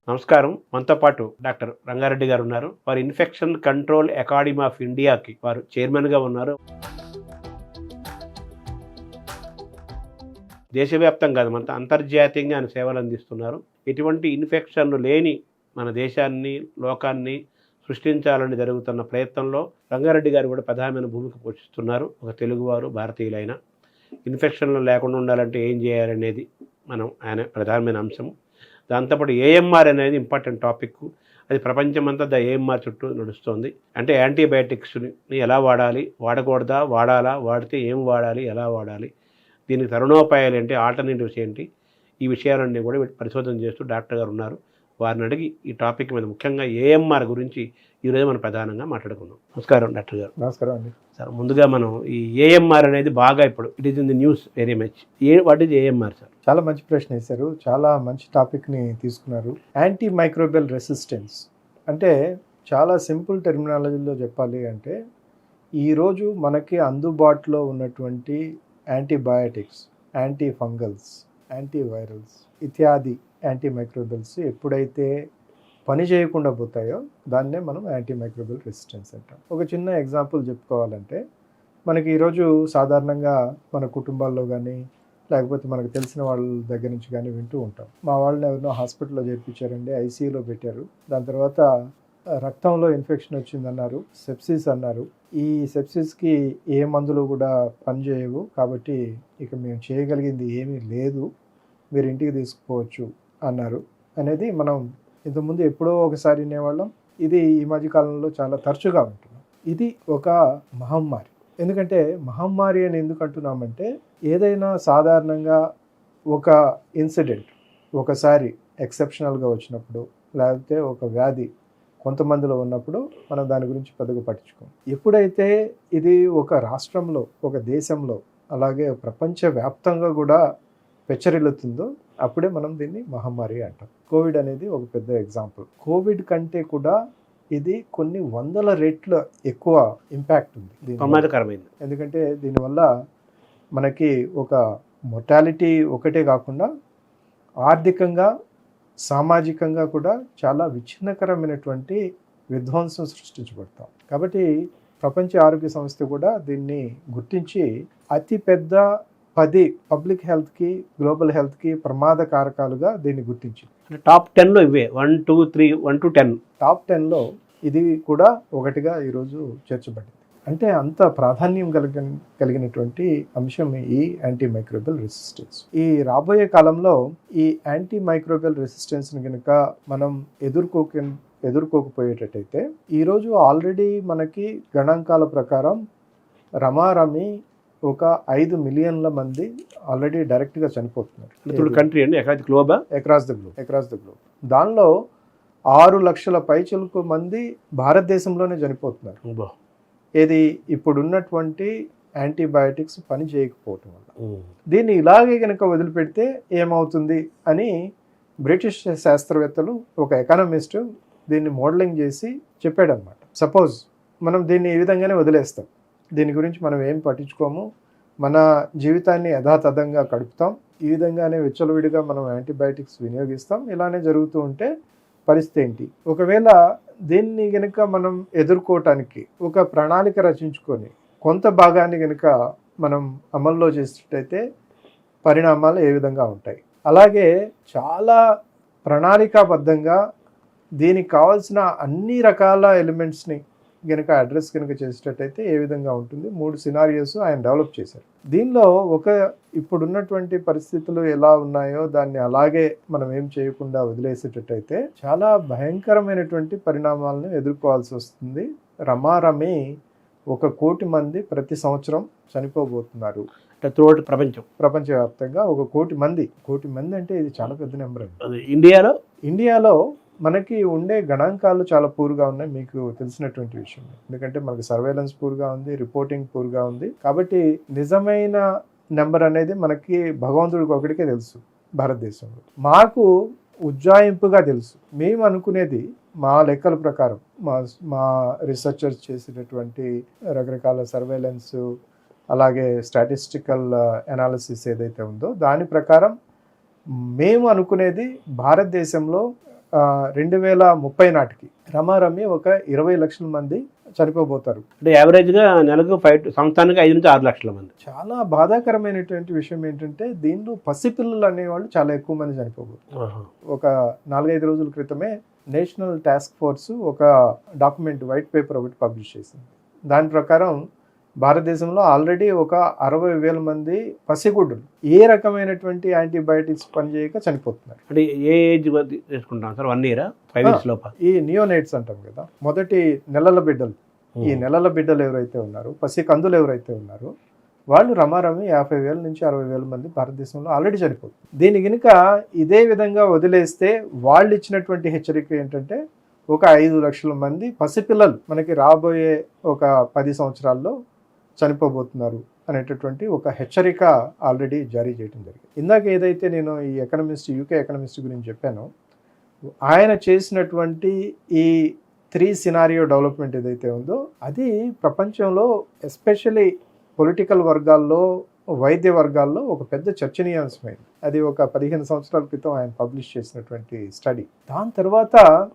నమస్కారం. మనతో పాటు డాక్టర్ రంగారెడ్డి గారు ఉన్నారు. వారు ఇన్ఫెక్షన్ కంట్రోల్ అకాడమీ ఆఫ్ ఇండియాకి వారు చైర్మన్గా ఉన్నారు. దేశవ్యాప్తంగా కాదు, మన అంతర్జాతీయంగా ఆయన సేవలు అందిస్తున్నారు. ఎటువంటి ఇన్ఫెక్షన్లు లేని మన దేశాన్ని, లోకాన్ని సృష్టించాలని జరుగుతున్న ప్రయత్నంలో రంగారెడ్డి గారు కూడా ప్రధానమైన భూమిక పోషిస్తున్నారు. ఒక తెలుగువారు, భారతీయులైన ఇన్ఫెక్షన్లు లేకుండా ఉండాలంటే ఏం చేయాలనేది ఆయన ప్రధానమైన అంశం. దాంతోపాటు ఏఎంఆర్ అనేది ఇంపార్టెంట్ టాపిక్. అది ప్రపంచమంతా ఏఎంఆర్ చుట్టూ నడుస్తుంది. అంటే యాంటీబయాటిక్స్ని ఎలా వాడాలి, వాడకూడదా, వాడాలా, వాడితే ఏం వాడాలి, ఎలా వాడాలి, దీనికి తరుణోపాయాలు ఏంటి, ఆల్టర్నేటివ్స్ ఏంటి, ఈ విషయాలన్నీ కూడా పరిశోధన చేస్తూ డాక్టర్ గారు ఉన్నారు. వారిని అడిగి ఈ టాపిక్ మీద ముఖ్యంగా ఏఎంఆర్ గురించి ఈరోజు మనం ప్రధానంగా మాట్లాడుకుందాం. నమస్కారం డాక్టర్ గారు. నమస్కారం అండి. సార్, ముందుగా మనం ఈ ఏఎంఆర్ అనేది బాగా ఇప్పుడు it is in the news very much. What is AMR sir? చాలా మంచి ప్రశ్న వేశారు. చాలా మంచి టాపిక్ని తీసుకున్నారు. యాంటీ మైక్రోబియల్ రెసిస్టెన్స్ అంటే చాలా సింపుల్ టెర్మినాలజీలో చెప్పాలి అంటే ఈరోజు మనకి అందుబాటులో ఉన్నటువంటి యాంటీబయాటిక్స్, యాంటీ ఫంగల్స్, యాంటీవైరల్స్ ఇత్యాది యాంటీ మైక్రోబియల్స్ ఎప్పుడైతే పని చేయకుండా పోతాయో దాన్నే మనం యాంటీ మైక్రోబియల్ రెసిస్టెన్స్ అంటాం. ఒక చిన్న ఎగ్జాంపుల్ చెప్పుకోవాలంటే మనకి ఈరోజు సాధారణంగా మన కుటుంబాల్లో కానీ లేకపోతే మనకు తెలిసిన వాళ్ళ దగ్గర నుంచి కానీ వింటూ ఉంటాం. మా వాళ్ళని ఎవరినో హాస్పిటల్లో చేర్పించారండి, ఐసీయూలో పెట్టారు, దాని తర్వాత రక్తంలో ఇన్ఫెక్షన్ వచ్చిందన్నారు, సెప్సిస్ అన్నారు. ఈ సెప్సిస్కి ఏ మందులు కూడా పనిచేయవు, కాబట్టి ఇక మేము చేయగలిగింది ఏమీ లేదు, మీరు ఇంటికి తీసుకుపోవచ్చు అన్నారు అనేది మనం ఇంతకుముందు ఎప్పుడో ఒకసారి వినేవాళ్ళం. ఇది ఈ మధ్యకాలంలో చాలా తరచుగా ఉంటున్నాం. ఇది ఒక మహమ్మారి. ఎందుకంటే మహమ్మారి అని ఎందుకు అంటున్నామంటే ఏదైనా సాధారణంగా ఒక ఇన్సిడెంట్ ఒకసారి ఎక్సెప్షనల్గా వచ్చినప్పుడు లేకపోతే ఒక వ్యాధి కొంతమందిలో ఉన్నప్పుడు మనం దాని గురించి పెద్దగా పట్టించుకోం. ఎప్పుడైతే ఇది ఒక రాష్ట్రంలో, ఒక దేశంలో, అలాగే ప్రపంచవ్యాప్తంగా కూడా పెచ్చరిల్లుతుందో అప్పుడే మనం దీన్ని మహమ్మారి అంటాం. కోవిడ్ అనేది ఒక పెద్ద ఎగ్జాంపుల్. కోవిడ్ కంటే కూడా ఇది కొన్ని వందల రెట్లు ఎక్కువ ఇంపాక్ట్ ఉంది, ప్రమాదకరమైంది. ఎందుకంటే దీనివల్ల మనకి ఒక మొర్టాలిటీ ఒకటే కాకుండా ఆర్థికంగా, సామాజికంగా కూడా చాలా విచ్ఛిన్నకరమైనటువంటి విధ్వంసం సృష్టించబడతాం. కాబట్టి ప్రపంచ ఆరోగ్య సంస్థ కూడా దీన్ని గుర్తించి అతిపెద్ద 10 పబ్లిక్ హెల్త్కి, గ్లోబల్ హెల్త్కి ప్రమాద కారకాలుగా దీన్ని గుర్తించింది. టాప్ 10లో ఇవే 1, 2, 3, 1 to 10. టాప్ 10లో ఇది కూడా ఒకటిగా ఈరోజు చేర్చబడింది. అంటే అంత ప్రాధాన్యం కలిగినటువంటి అంశం ఈ యాంటీ మైక్రోబియల్ రెసిస్టెన్స్. ఈ రాబోయే కాలంలో ఈ యాంటీ మైక్రోబియల్ రెసిస్టెన్స్ని కనుక మనం ఎదుర్కోకపోయేటట్టయితే ఈరోజు ఆల్రెడీ మనకి గణాంకాల ప్రకారం రమారమి ఒక 5 మిలియన్ల మంది ఆల్రెడీ డైరెక్ట్గా చనిపోతున్నారు. కంట్రీ అండి, అక్రాస్ ద గ్లోబ్. దానిలో 6 లక్షల పైచిలకు మంది భారతదేశంలోనే చనిపోతున్నారు. ఏది ఇప్పుడున్నటువంటి యాంటీబయాటిక్స్ పని చేయకపోవటం వల్ల. దీన్ని ఇలాగే కనుక వదిలిపెడితే ఏమవుతుంది అని బ్రిటిష్ శాస్త్రవేత్తలు, ఒక ఎకానమిస్ట్ దీన్ని మోడలింగ్ చేసి చెప్పాడనమాట. సపోజ్ మనం దీన్ని ఈ విధంగానే వదిలేస్తాం, దీని గురించి మనం ఏం పట్టించుకోము, మన జీవితాన్ని యథాతథంగా గడుపుతాం, ఈ విధంగానే విచ్చలవిడిగా మనం యాంటీబయాటిక్స్ వినియోగిస్తాం, ఇలానే జరుగుతూ ఉంటే పరిస్థితి ఏంటి? ఒకవేళ దీన్ని కనుక మనం ఎదుర్కోవటానికి ఒక ప్రణాళిక రచించుకొని కొంత భాగాన్ని కనుక మనం అమల్లో చేసేటట్టయితే పరిణామాలు ఏ విధంగా ఉంటాయి? అలాగే చాలా ప్రణాళికాబద్ధంగా దీనికి కావాల్సిన అన్ని రకాల ఎలిమెంట్స్ని కనుక అడ్రస్ కనుక చేసేటట్టయితే ఏ విధంగా ఉంటుంది? 3 సినారియోస్ ఆయన డెవలప్ చేశారు. దీనిలో ఇప్పుడున్నటువంటి పరిస్థితులు ఎలా ఉన్నాయో దాన్ని అలాగే మనం ఏం చేయకుండా వదిలేసేటట్టయితే చాలా భయంకరమైనటువంటి పరిణామాలను ఎదుర్కోవాల్సి వస్తుంది. రమారమి 1 కోటి మంది ప్రతి సంవత్సరం చనిపోబోతున్నారు. ప్రపంచవ్యాప్తంగా 1 కోటి మంది. 1 కోటి మంది అంటే ఇది చాలా పెద్ద నెంబర్ అండి. ఇండియాలో మనకి ఉండే గణాంకాలు చాలా పూర్గా ఉన్నాయి, మీకు తెలిసినటువంటి విషయం. ఎందుకంటే మనకి సర్వేలెన్స్ పూర్గా ఉంది, రిపోర్టింగ్ పూర్గా ఉంది. కాబట్టి నిజమైన నెంబర్ అనేది మనకి భగవంతుడికి ఒకటికే తెలుసు భారతదేశంలో. మాకు ఉజ్జాయింపుగా తెలుసు. మేము అనుకునేది మా లెక్కల ప్రకారం, మా రీసెర్చర్స్ చేసినటువంటి రకరకాల సర్వేలెన్స్, అలాగే స్టాటిస్టికల్ అనాలిసిస్ ఏదైతే ఉందో దాని ప్రకారం మేము అనుకునేది భారతదేశంలో 2030 నాటికి రమారమి ఒక 20 లక్షల మంది చనిపోబోతారు. అంటే యావరేజ్గా నెలకు సంవత్సరానికి 5 నుంచి 6 లక్షల మంది. చాలా బాధాకరమైనటువంటి విషయం ఏంటంటే దీనిలో పసిపిల్లలు అనేవాళ్ళు చాలా ఎక్కువ మంది చనిపోబోతున్నారు. ఒక 4-5 రోజుల క్రితమే నేషనల్ టాస్క్ ఫోర్స్ ఒక డాక్యుమెంట్ వైట్ పేపర్ ఒకటి పబ్లిష్ చేసింది. దాని ప్రకారం భారతదేశంలో ఆల్రెడీ ఒక 60,000 మంది పసిగుడ్డులు ఏ రకమైనటువంటి యాంటీబయాటిక్స్ పనిచేయక చనిపోతున్నారు. అంటే ఏ ఏజ్ తీసుకుంటాం సార్? 1 year 5 years లోపల? ఈ నియోనేట్స్ అంటాం కదా, మొదటి నెలల బిడ్డలు. ఈ నెలల బిడ్డలు ఎవరైతే ఉన్నారో, పసి కందులు ఎవరైతే ఉన్నారో వాళ్ళు రమారమి 50,000 నుంచి 60,000 మంది భారతదేశంలో ఆల్రెడీ చనిపోతుంది. దీని కనుక ఇదే విధంగా వదిలేస్తే వాళ్ళు ఇచ్చినటువంటి హెచ్చరిక ఏంటంటే ఒక 5 లక్షల మంది పసిపిల్లలు మనకి రాబోయే ఒక 10 సంవత్సరాల్లో చనిపోబోతున్నారు అనేటటువంటి ఒక హెచ్చరిక ఆల్రెడీ జారీ చేయడం జరిగింది. ఇందాక ఏదైతే నేను ఈ యూకే ఎకనమిస్ట్ గురించి చెప్పానో, ఆయన చేసినటువంటి ఈ 3 సినారియో డెవలప్మెంట్ ఏదైతే ఉందో అది ప్రపంచంలో ఎస్పెషల్లీ పొలిటికల్ వర్గాల్లో, వైద్య వర్గాల్లో ఒక పెద్ద చర్చనీయాంశమైంది. అది ఒక 15 సంవత్సరాల క్రితం ఆయన పబ్లిష్ చేసినటువంటి స్టడీ. దాని తర్వాత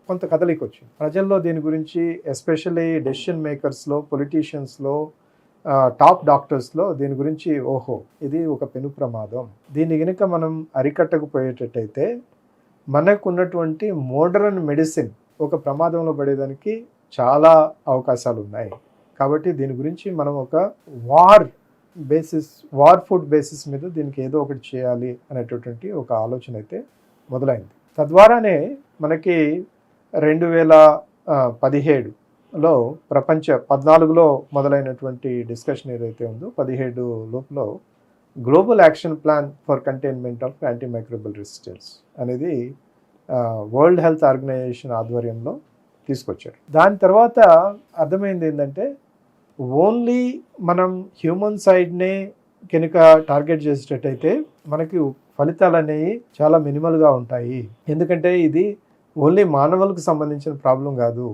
కొంత కదలిక వచ్చింది ప్రజల్లో దీని గురించి, ఎస్పెషల్లీ డెసిషన్ మేకర్స్లో, పొలిటీషియన్స్లో, టాప్ డాక్టర్స్లో దీని గురించి ఓహో ఇది ఒక పెను ప్రమాదం, దీన్ని కనుక మనం అరికట్టకపోయేటట్టయితే మనకున్నటువంటి మోడర్న్ మెడిసిన్ ఒక ప్రమాదంలో పడేదానికి చాలా అవకాశాలు ఉన్నాయి. కాబట్టి దీని గురించి మనం ఒక వార్ ఫుడ్ బేసిస్ మీద దీనికి ఏదో ఒకటి చేయాలి అనేటటువంటి ఒక ఆలోచన అయితే మొదలైంది. తద్వారానే మనకి 2017లో 14లో మొదలైనటువంటి డిస్కషన్ ఏదైతే ఉందో 17 లోపల global action plan for containment of antimicrobial resistance అనేది వరల్డ్ హెల్త్ ఆర్గనైజేషన్ ఆధ్వర్యంలో తీసుకొచ్చారు. దాని తర్వాత అర్థమైంది ఏంటంటే ఓన్లీ మనం హ్యూమన్ సైడ్నే కనుక టార్గెట్ చేసేటట్టయితే మనకి ఫలితాలు అనేవి చాలా మినిమల్గా ఉంటాయి. ఎందుకంటే ఇది ఓన్లీ మానవులకు సంబంధించిన ప్రాబ్లం కాదు,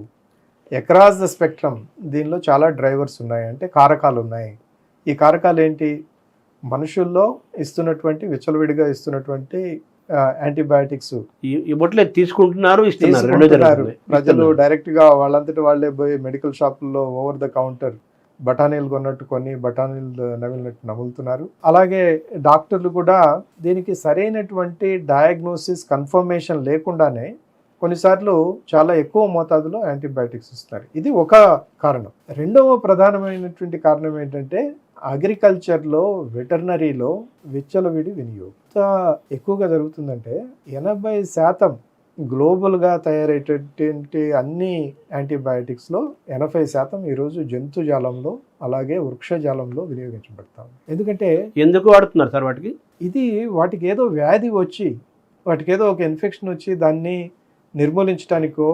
అక్రాస్ ద స్పెక్ట్రమ్ దీనిలో చాలా డ్రైవర్స్ ఉన్నాయి, అంటే కారకాలు ఉన్నాయి. ఈ కారకాలు ఏంటి? మనుషుల్లో ఇస్తున్నటువంటి విచ్చలవిడిగా ఇస్తున్నటువంటి యాంటీబయాటిక్స్ ఈ బొట్లే తీసుకుంటున్నారు, ప్రజలు డైరెక్ట్ గా వాళ్ళంతటి వాళ్ళే పోయి మెడికల్ షాపుల్లో ఓవర్ ద కౌంటర్ బఠానీలు కొన్నట్టు కొని బఠానీలు నమిలినట్టు నములుతున్నారు. అలాగే డాక్టర్లు కూడా దీనికి సరైనటువంటి డయాగ్నోసిస్ కన్ఫర్మేషన్ లేకుండానే కొన్నిసార్లు చాలా ఎక్కువ మోతాదులో యాంటీబయాటిక్స్ ఇస్తున్నారు. ఇది ఒక కారణం. రెండవ ప్రధానమైనటువంటి కారణం ఏంటంటే అగ్రికల్చర్లో, వెటర్నరీలో విచ్చలవిడి వినియోగం ఎక్కువగా జరుగుతుందంటే 80% గ్లోబల్గా తయారయ్యేటటువంటి అన్ని యాంటీబయాటిక్స్లో 80% ఈరోజు జంతుజాలంలో అలాగే వృక్షజాలంలో వినియోగించబడతాం. ఎందుకు వాడుతున్నారు సార్ వాటికి? ఇది వాటికి ఏదో వ్యాధి వచ్చి, వాటికి ఏదో ఒక ఇన్ఫెక్షన్ వచ్చి దాన్ని నిర్మూలించడానికో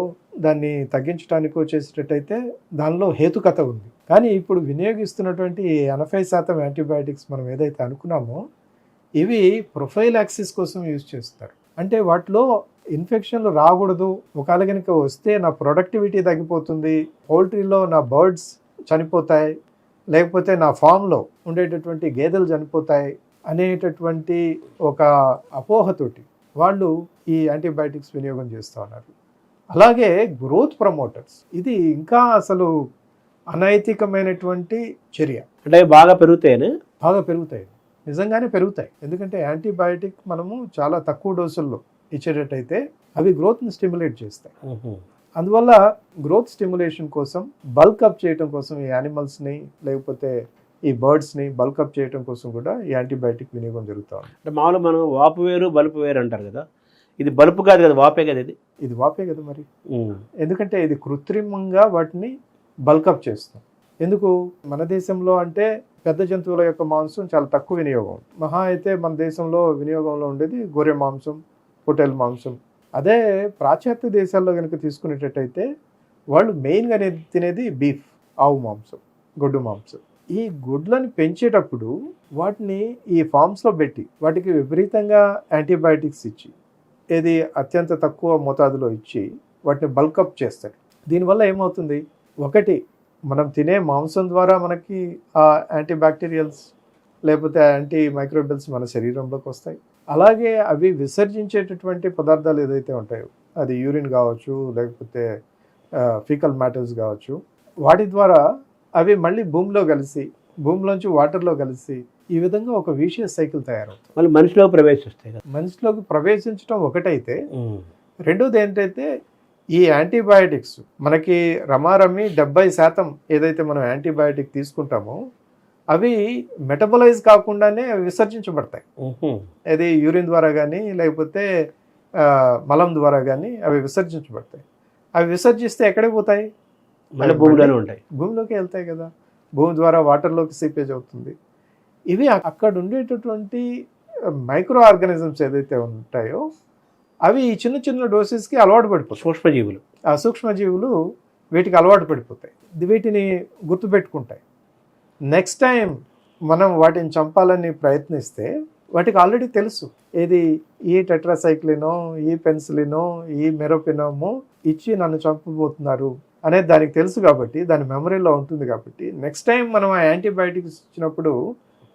దాన్ని తగ్గించడానికో చేసేటట్టయితే దానిలో హేతుకత ఉంది. కానీ ఇప్పుడు వినియోగిస్తున్నటువంటి 80% యాంటీబయాటిక్స్ మనం ఏదైతే అనుకున్నామో ఇవి ప్రొఫైలాక్సిస్ కోసం యూజ్ చేస్తారు. అంటే వాటిలో ఇన్ఫెక్షన్లు రాకూడదు, ఒకవేళ కనుక వస్తే నా ప్రొడక్టివిటీ తగ్గిపోతుంది, పౌల్ట్రీలో నా బర్డ్స్ చనిపోతాయి, లేకపోతే నా ఫామ్లో ఉండేటటువంటి గేదెలు చనిపోతాయి అనేటటువంటి ఒక అపోహతోటి వాళ్ళు ఈ యాంటీబయాటిక్స్ వినియోగం చేస్తూ ఉన్నారు. అలాగే గ్రోత్ ప్రమోటర్స్, ఇది ఇంకా అసలు అనైతికమైనటువంటి చర్య. అంటే బాగా పెరుగుతాయి, నిజంగానే పెరుగుతాయి. ఎందుకంటే యాంటీబయాటిక్ మనము చాలా తక్కువ డోసుల్లో ఇచ్చేటట్టయితే అవి గ్రోత్ని స్టిమ్యులేట్ చేస్తాయి. అందువల్ల గ్రోత్ స్టిమ్యులేషన్ కోసం బల్క్ అప్ చేయడం కోసం ఈ యానిమల్స్ని లేకపోతే ఈ బర్డ్స్ని బల్క్ అప్ చేయడం కోసం కూడా ఈ యాంటీబయాటిక్ వినియోగం జరుగుతూ ఉంది. అంటే మామూలు మనం వాపు వేరు బలుపు వేరు అంటారు కదా, ఇది బలుపు కాదు కదా, వాపే కదా. ఇది వాపే కదా మరి. ఎందుకంటే ఇది కృత్రిమంగా వాటిని బల్కప్ చేస్తాం. ఎందుకు? మన దేశంలో అంటే పెద్ద జంతువుల యొక్క మాంసం చాలా తక్కువ వినియోగం. మహా అయితే మన దేశంలో వినియోగంలో ఉండేది గొర్రె మాంసం, పొట్టేలు మాంసం. అదే పాశ్చాత్య దేశాల్లో కనుక తీసుకునేటట్టయితే వాళ్ళు మెయిన్గా తినేది బీఫ్, ఆవు మాంసం, గొడ్డు మాంసం. ఈ గుడ్లను పెంచేటప్పుడు వాటిని ఈ ఫామ్స్లో పెట్టి వాటికి విపరీతంగా యాంటీబయాటిక్స్ ఇచ్చి, ఏది అత్యంత తక్కువ మోతాదులో ఇచ్చి వాటిని బల్కప్ చేస్తారు. దీనివల్ల ఏమవుతుంది? ఒకటి, మనం తినే మాంసం ద్వారా మనకి ఆ యాంటీబ్యాక్టీరియల్స్ లేకపోతే యాంటీ మైక్రోబియల్స్ మన శరీరంలోకి వస్తాయి. అలాగే అవి విసర్జించేటటువంటి పదార్థాలు ఏదైతే ఉంటాయో అది యూరిన్ కావచ్చు, లేకపోతే ఫీకల్ మ్యాటర్స్ కావచ్చు, వాటి ద్వారా అవి మళ్ళీ భూమిలో కలిసి, భూమిలోంచి వాటర్లో కలిసి, ఈ విధంగా ఒక విషియస్ సైకిల్ తయారవుతుంది. మళ్ళీ మనిషిలో ప్రవేశిస్తాయి కదా. మనిషిలోకి ప్రవేశించడం ఒకటైతే, రెండోది ఏంటంటే ఈ యాంటీబయాటిక్స్ మనకి రమారమి 70% ఏదైతే మనం యాంటీబయాటిక్ తీసుకుంటామో అవి మెటబలైజ్ కాకుండానే అవి విసర్జించబడతాయి. అది యూరిన్ ద్వారా కానీ లేకపోతే మలం ద్వారా కానీ అవి విసర్జించబడతాయి. అవి విసర్జిస్తే ఎక్కడికి పోతాయి? మళ్ళీ భూమిలోనే ఉంటాయి. భూమిలోకి వెళ్తాయి కదా. భూమి ద్వారా వాటర్లోకి సీపేజ్ అవుతుంది. ఇవి అక్కడ ఉండేటటువంటి మైక్రో ఆర్గానిజమ్స్ ఏదైతే ఉంటాయో అవి ఈ చిన్న చిన్న డోసెస్కి అలవాటు పడిపోతాయి. సూక్ష్మజీవులు, ఆ సూక్ష్మజీవులు వీటికి అలవాటు పడిపోతాయి, వీటిని గుర్తుపెట్టుకుంటాయి. నెక్స్ట్ టైం మనం వాటిని చంపాలని ప్రయత్నిస్తే వాటికి ఆల్రెడీ తెలుసు ఏది ఈ టెట్రాసైక్లినో, ఈ పెన్సిలినో, ఈ మెరోపినోమో ఇచ్చి నన్ను చంపబోతున్నారు అనేది దానికి తెలుసు. కాబట్టి దాని మెమరీలో ఉంటుంది. కాబట్టి నెక్స్ట్ టైం మనం ఆ యాంటీబయాటిక్స్ ఇచ్చినప్పుడు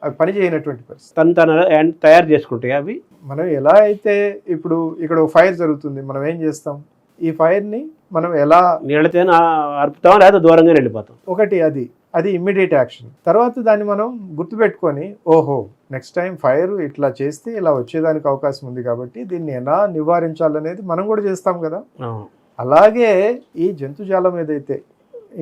అవి పని చేయనటువంటి పరిస్థితి. తను తయారు చేసుకుంటాయి అవి. మనం ఎలా అయితే ఇప్పుడు ఇక్కడ ఫైర్ జరుగుతుంది, మనం ఏం చేస్తాం? ఈ ఫైర్ని మనం ఎలా నీళ్ళతో అర్పుతాం, లేదా దూరంగా వెళ్ళిపోతాం. ఒకటి అది ఇమ్మీడియట్ యాక్షన్. తర్వాత దాన్ని మనం గుర్తుపెట్టుకొని, ఓహో నెక్స్ట్ టైం ఫైర్ ఇట్లా చేస్తే ఇలా వచ్చేదానికి అవకాశం ఉంది కాబట్టి దీన్ని ఎలా నివారించాలనేది మనం కూడా చేస్తాం కదా. అలాగే ఈ జంతుజాలం ఏదైతే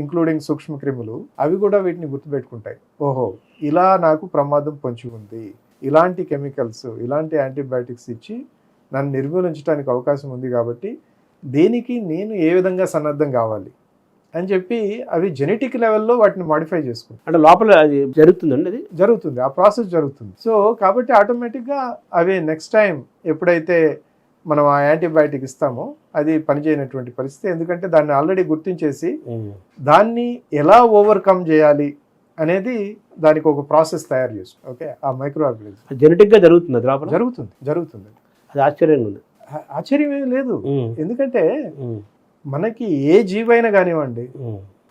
ఇంక్లూడింగ్ సూక్ష్మక్రిములు అవి కూడా వీటిని గుర్తుపెట్టుకుంటాయి. ఓహో ఇలా నాకు ప్రమాదం పొంచి ఉంది, ఇలాంటి కెమికల్స్, ఇలాంటి యాంటీబయాటిక్స్ ఇచ్చి నన్ను నిర్మూలించడానికి అవకాశం ఉంది కాబట్టి దీనికి నేను ఏ విధంగా సన్నద్ధం కావాలి అని చెప్పి అవి జెనెటిక్ లెవెల్లో వాటిని మాడిఫై చేసుకుంటాయి. అంటే లోపల అది జరుగుతుందండి, అది జరుగుతుంది, ఆ ప్రాసెస్ జరుగుతుంది. సో కాబట్టి ఆటోమేటిక్గా అవి నెక్స్ట్ టైం ఎప్పుడైతే మనం ఆ యాంటీబయాటిక్ ఇస్తామో అది పనిచేయనటువంటి పరిస్థితి. ఎందుకంటే దాన్ని ఆల్రెడీ గుర్తించేసి దాన్ని ఎలా ఓవర్కమ్ చేయాలి అనేది దానికి ఒక ప్రాసెస్ తయారు చేస్తాం. ఓకే, ఆ మైక్రో ఆర్గానిజం జెనెటిక్గా జరుగుతుంది, అది లోపల జరుగుతుంది. అది ఆశ్చర్యంగా ఉంది. ఆశ్చర్యం ఏమీ లేదు. ఎందుకంటే మనకి ఏ జీవైనా కానివ్వండి,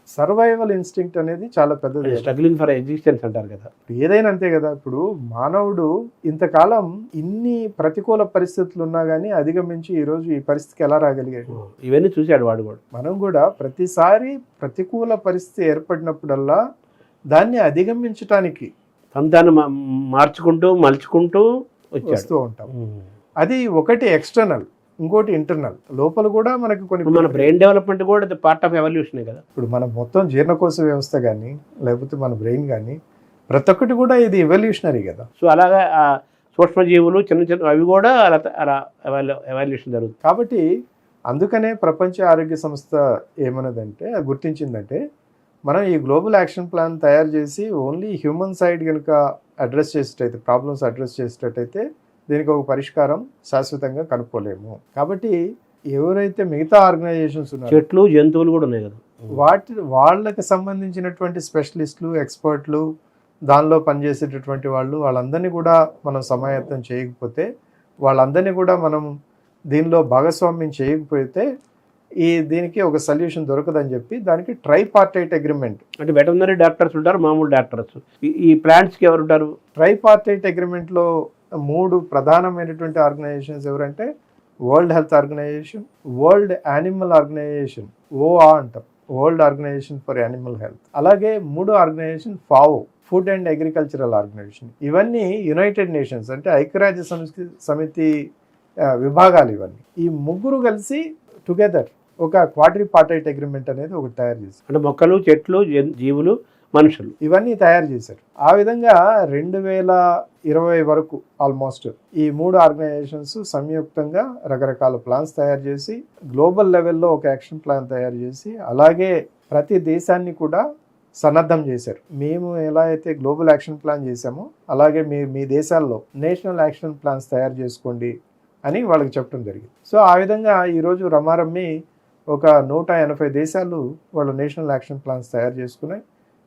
సర్వైవల్ ఇన్స్టింక్ట్ అనేది చాలా పెద్దది. స్ట్రగ్లింగ్ ఫర్ ఎగ్జిస్టెన్స్ అంటారు కదా, ఏదైనా అంతే కదా. ఇప్పుడు మానవుడు ఇంతకాలం ఇన్ని ప్రతికూల పరిస్థితులు ఉన్నా కానీ అధిగమించి ఈరోజు ఈ పరిస్థితికి ఎలా రాగలిగాడు? ఇవన్నీ చూశాడు వాడు కూడా. మనం కూడా ప్రతిసారి ప్రతికూల పరిస్థితి ఏర్పడినప్పుడల్లా దాన్ని అధిగమించటానికి దాన్ని మార్చుకుంటూ మలుచుకుంటూ వస్తూ ఉంటాం. అది ఒకటి ఎక్స్టర్నల్, ఇంకోటి ఇంటర్నల్. లోపల కూడా మనకి కొన్ని మన బ్రెయిన్ డెవలప్మెంట్ కూడా పార్ట్ ఆఫ్ ఎవల్యూషన్ కదా. ఇప్పుడు మనం మొత్తం జీర్ణకోశ వ్యవస్థ కానీ లేకపోతే మన బ్రెయిన్ కానీ ప్రతి ఒక్కటి కూడా ఇది ఎవల్యూషనరీ కదా. సో అలాగా సూక్ష్మజీవులు చిన్న చిన్న అవి కూడా అలా ఎవల్యూషన్ జరుగుతుంది. కాబట్టి అందుకనే ప్రపంచ ఆరోగ్య సంస్థ ఏమన్నదంటే, గుర్తించిందంటే, మనం ఈ గ్లోబల్ యాక్షన్ ప్లాన్ తయారు చేసి ఓన్లీ హ్యూమన్ సైడ్ కనుక అడ్రస్ చేసేటైతే, ప్రాబ్లమ్స్ అడ్రస్ చేసేటట్టయితే దీనికి ఒక పరిష్కారం శాశ్వతంగా కనుక్కోలేము. కాబట్టి ఎవరైతే మిగతా ఆర్గనైజేషన్స్ ఉన్నారో, చెట్లు జంతువులు కూడా ఉన్నాయి కదా, వాళ్ళకి సంబంధించినటువంటి స్పెషలిస్టులు, ఎక్స్పర్ట్లు, దానిలో పనిచేసేటటువంటి వాళ్ళందరినీ కూడా మనం సమాయత్తం చేయకపోతే, వాళ్ళందరినీ కూడా మనం దీనిలో భాగస్వామ్యం చేయకపోతే దీనికి ఒక సొల్యూషన్ దొరకదని చెప్పి దానికి ట్రైపార్టైట్ అగ్రిమెంట్. అంటే వెటర్నరీ డాక్టర్స్ ఉంటారు, మామూలు డాక్టర్స్. ఈ ప్లాంట్స్కి ఎవరు ఉంటారు? ట్రైపార్టైట్ అగ్రిమెంట్లో 3 ప్రధానమైనటువంటి ఆర్గనైజేషన్స్ ఎవరంటే world health organisation, world animal organisation, ఓఆ అంటాం, world organisation for animal health, అలాగే 3 organisation FAO, food and agricultural organisation. ఇవన్నీ యునైటెడ్ నేషన్స్ అంటే ఐక్యరాజ్య సమితి విభాగాలు. ఇవన్నీ ఈ 3 కలిసి టుగెదర్ ఒక క్వాడ్రిపార్టైట్ అగ్రిమెంట్ అనేది ఒకటి తయారు చేశారు. అంటే మొక్కలు, చెట్లు, జీవులు, మనుషులు ఇవన్నీ తయారు చేశారు. ఆ విధంగా 2020 వరకు ఆల్మోస్ట్ ఈ 3 ఆర్గనైజేషన్స్ సంయుక్తంగా రకరకాల ప్లాన్స్ తయారు చేసి గ్లోబల్ లెవెల్లో ఒక యాక్షన్ ప్లాన్ తయారు చేసి, అలాగే ప్రతి దేశాన్ని కూడా సన్నద్ధం చేశారు. మేము ఎలా అయితే గ్లోబల్ యాక్షన్ ప్లాన్ చేశామో అలాగే మీ దేశాల్లో నేషనల్ యాక్షన్ ప్లాన్స్ తయారు చేసుకోండి అని వాళ్ళకి చెప్పడం జరిగింది. సో ఆ విధంగా ఈరోజు రమారమ్మి ఒక 180 దేశాలు వాళ్ళ నేషనల్ యాక్షన్ ప్లాన్స్ తయారు చేసుకున్నాయి.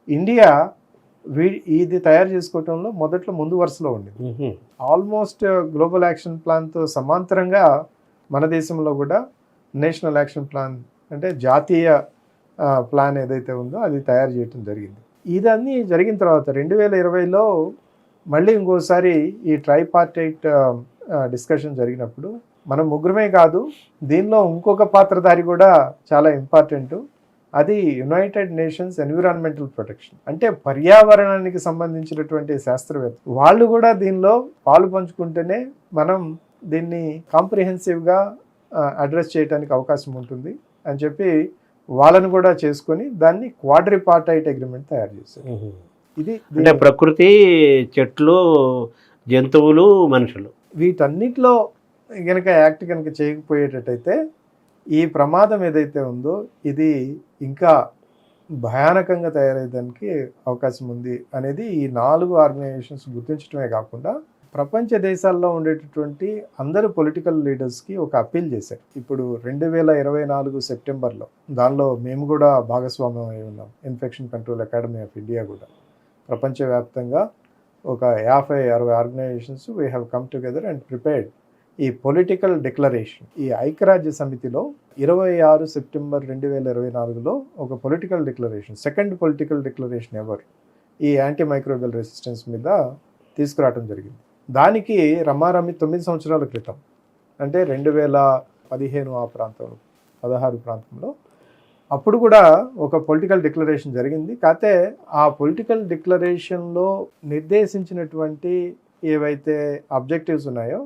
ఇండియా ఇది తయారు చేసుకోవటంలో మొదట్లో ముందు వరుసలో ఉండింది. ఆల్మోస్ట్ గ్లోబల్ యాక్షన్ ప్లాన్తో సమాంతరంగా మన దేశంలో కూడా నేషనల్ యాక్షన్ ప్లాన్ అంటే జాతీయ ప్లాన్ ఏదైతే ఉందో అది తయారు చేయటం జరిగింది. ఇదన్నీ జరిగిన తర్వాత 2020లో మళ్ళీ ఇంకోసారి ఈ ట్రైపార్టైట్ డిస్కషన్ జరిగినప్పుడు మనం ముగ్గురమే కాదు, దీనిలో ఇంకొక పాత్రధారి కూడా చాలా ఇంపార్టెంట్. అది యునైటెడ్ నేషన్స్ ఎన్విరాన్మెంటల్ ప్రొటెక్షన్, అంటే పర్యావరణానికి సంబంధించినటువంటి శాస్త్రవేత్త వాళ్ళు కూడా దీనిలో పాలు పంచుకుంటేనే మనం దీన్ని కాంప్రిహెన్సివ్గా అడ్రస్ చేయడానికి అవకాశం ఉంటుంది అని చెప్పి వాళ్ళని కూడా చేసుకొని దాన్ని క్వాడ్రిపార్టైట్ అగ్రిమెంట్ తయారు చేశారు. ఇది అంటే ప్రకృతి, చెట్లు, జంతువులు, మనుషులు వీటన్నిటిలో కనుక యాక్ట్ కనుక చేయకపోయేటట్టయితే ఈ ప్రమాదం ఏదైతే ఉందో ఇది ఇంకా భయానకంగా తయారయ్యేదానికి అవకాశం ఉంది అనేది ఈ 4 ఆర్గనైజేషన్స్ గుర్తించడమే కాకుండా ప్రపంచ దేశాల్లో ఉండేటటువంటి అందరు పొలిటికల్ లీడర్స్కి ఒక అప్పీల్ చేశారు. ఇప్పుడు 2024 సెప్టెంబర్లో దానిలో మేము కూడా భాగస్వామ్యం అయి ఉన్నాం. Infection control academy of India కూడా ప్రపంచవ్యాప్తంగా ఒక 50-60 organisations we have come together and prepared ఈ పొలిటికల్ డిక్లరేషన్. ఈ ఐక్యరాజ్య సమితిలో 26 సెప్టెంబర్ 2024లో ఒక political declaration, second political declaration ever ఈ యాంటీ మైక్రోబియల్ రెసిస్టెన్స్ మీద తీసుకురావడం జరిగింది. దానికి రమారమి 9 సంవత్సరాల క్రితం, అంటే 2015 ఆ ప్రాంతంలో 16 ప్రాంతంలో అప్పుడు కూడా ఒక పొలిటికల్ డిక్లరేషన్ జరిగింది. కాకపోతే ఆ పొలిటికల్ డిక్లరేషన్లో నిర్దేశించినటువంటి ఏవైతే అబ్జెక్టివ్స్ ఉన్నాయో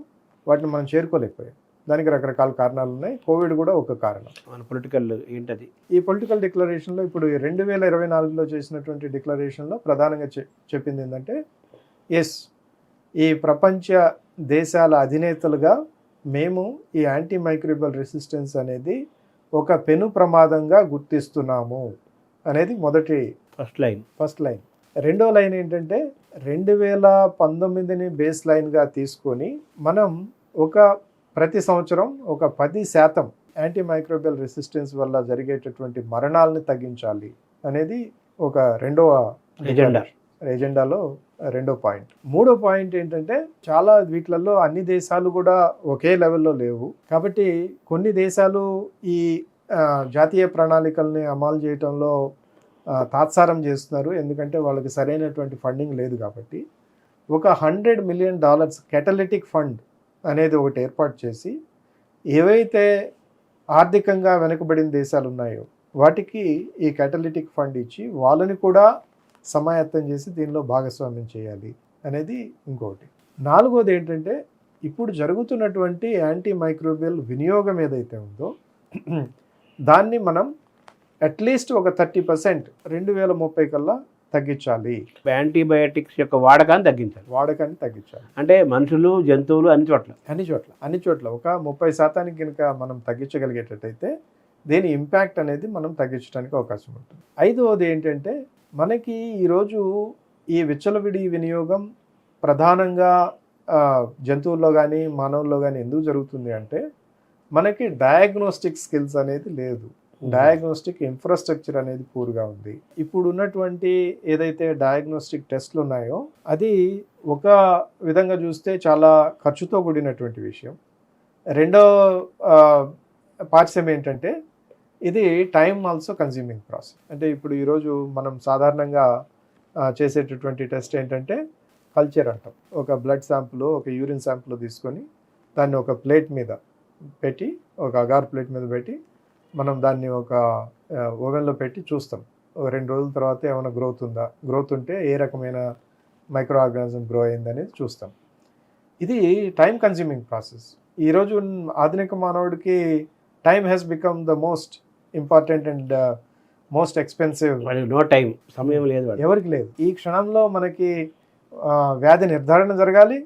వాటిని మనం చేరుకోలేకపోయాం. దానికి రకరకాల కారణాలు ఉన్నాయి. కోవిడ్ కూడా ఒక కారణం. మన పొలిటికల్ ఏంటది? ఈ పొలిటికల్ డిక్లరేషన్లో ఇప్పుడు 2024లో చేసినటువంటి డిక్లరేషన్లో ప్రధానంగా చెప్పింది ఏంటంటే, ఎస్, ఈ ప్రపంచ దేశాల అధినేతలుగా మేము ఈ యాంటీ మైక్రోబియల్ రెసిస్టెన్స్ అనేది ఒక పెను ప్రమాదంగా గుర్తిస్తున్నాము అనేది మొదటి ఫస్ట్ లైన్. రెండో లైన్ ఏంటంటే 2019ని బేస్ లైన్గా తీసుకొని మనం ప్రతి సంవత్సరం ఒక 10% యాంటీ మైక్రోబియల్ రెసిస్టెన్స్ వల్ల జరిగేటటువంటి మరణాలను తగ్గించాలి అనేది ఒక రెండవ ఎజెండాలో రెండో పాయింట్. మూడో పాయింట్ ఏంటంటే, చాలా వీటిలలో అన్ని దేశాలు కూడా ఒకే లెవెల్లో లేవు కాబట్టి కొన్ని దేశాలు ఈ జాతీయ ప్రణాళికల్ని అమలు చేయడంలో తాత్సారం చేస్తున్నారు. ఎందుకంటే వాళ్ళకి సరైనటువంటి ఫండింగ్ లేదు కాబట్టి ఒక $100 మిలియన్ కెటలిటిక్ ఫండ్ అనేది ఒకటి ఏర్పాటు చేసి ఏవైతే ఆర్థికంగా వెనుకబడిన దేశాలు ఉన్నాయో వాటికి ఈ కెటలిటిక్ ఫండ్ ఇచ్చి వాళ్ళని కూడా సమాయత్తం చేసి దీనిలో భాగస్వామ్యం చేయాలి అనేది ఇంకొకటి. నాలుగోది ఏంటంటే, ఇప్పుడు జరుగుతున్నటువంటి యాంటీ మైక్రోబియల్ వినియోగం ఏదైతే ఉందో దాన్ని మనం అట్లీస్ట్ ఒక 30% 2030 కల్లా తగ్గించాలి. యాంటీబయాటిక్స్ యొక్క వాడకాన్ని తగ్గించాలి. అంటే మనుషులు, జంతువులు అన్ని చోట్ల ఒక 30% కనుక మనం తగ్గించగలిగేటట్టయితే దీని ఇంపాక్ట్ అనేది మనం తగ్గించడానికి అవకాశం ఉంటుంది. ఐదవది ఏంటంటే, మనకి ఈరోజు ఈ విచ్చలవిడి వినియోగం ప్రధానంగా జంతువుల్లో కానీ మానవుల్లో కానీ ఎందుకు జరుగుతుంది అంటే, మనకి డయాగ్నోస్టిక్ స్కిల్స్ అనేది లేదు. డయాగ్నోస్టిక్ ఇన్ఫ్రాస్ట్రక్చర్ అనేది పూర్గా ఉంది. ఇప్పుడు ఉన్నటువంటి ఏదైతే డయాగ్నోస్టిక్ టెస్ట్లు ఉన్నాయో అది ఒక విధంగా చూస్తే చాలా ఖర్చుతో కూడినటువంటి విషయం. రెండో పార్శ్వం ఏంటంటే, ఇది టైం ఆల్సో కన్జ్యూమింగ్ ప్రాసెస్. అంటే ఇప్పుడు ఈరోజు మనం సాధారణంగా చేసేటటువంటి టెస్ట్ ఏంటంటే కల్చర్ అంటాం. ఒక బ్లడ్ శాంపుల్, ఒక యూరిన్ శాంపుల్ తీసుకొని దాన్ని ఒక ప్లేట్ మీద పెట్టి, ఒక అగార్ ప్లేట్ మీద పెట్టి మనం దాన్ని ఒక ఓవెన్లో పెట్టి చూస్తాం. ఒక 2 రోజుల తర్వాత ఏమైనా గ్రోత్ ఉంటే ఏ రకమైన మైక్రో ఆర్గానిజం గ్రో అయిందనేది చూస్తాం. ఇది టైం కన్జ్యూమింగ్ ప్రాసెస్. ఈరోజు ఆధునిక మానవుడికి time has become the most important and most expensive. సమయం లేదు, ఎవరికి లేదు. ఈ క్షణంలో మనకి వ్యాధి నిర్ధారణ జరగాలి,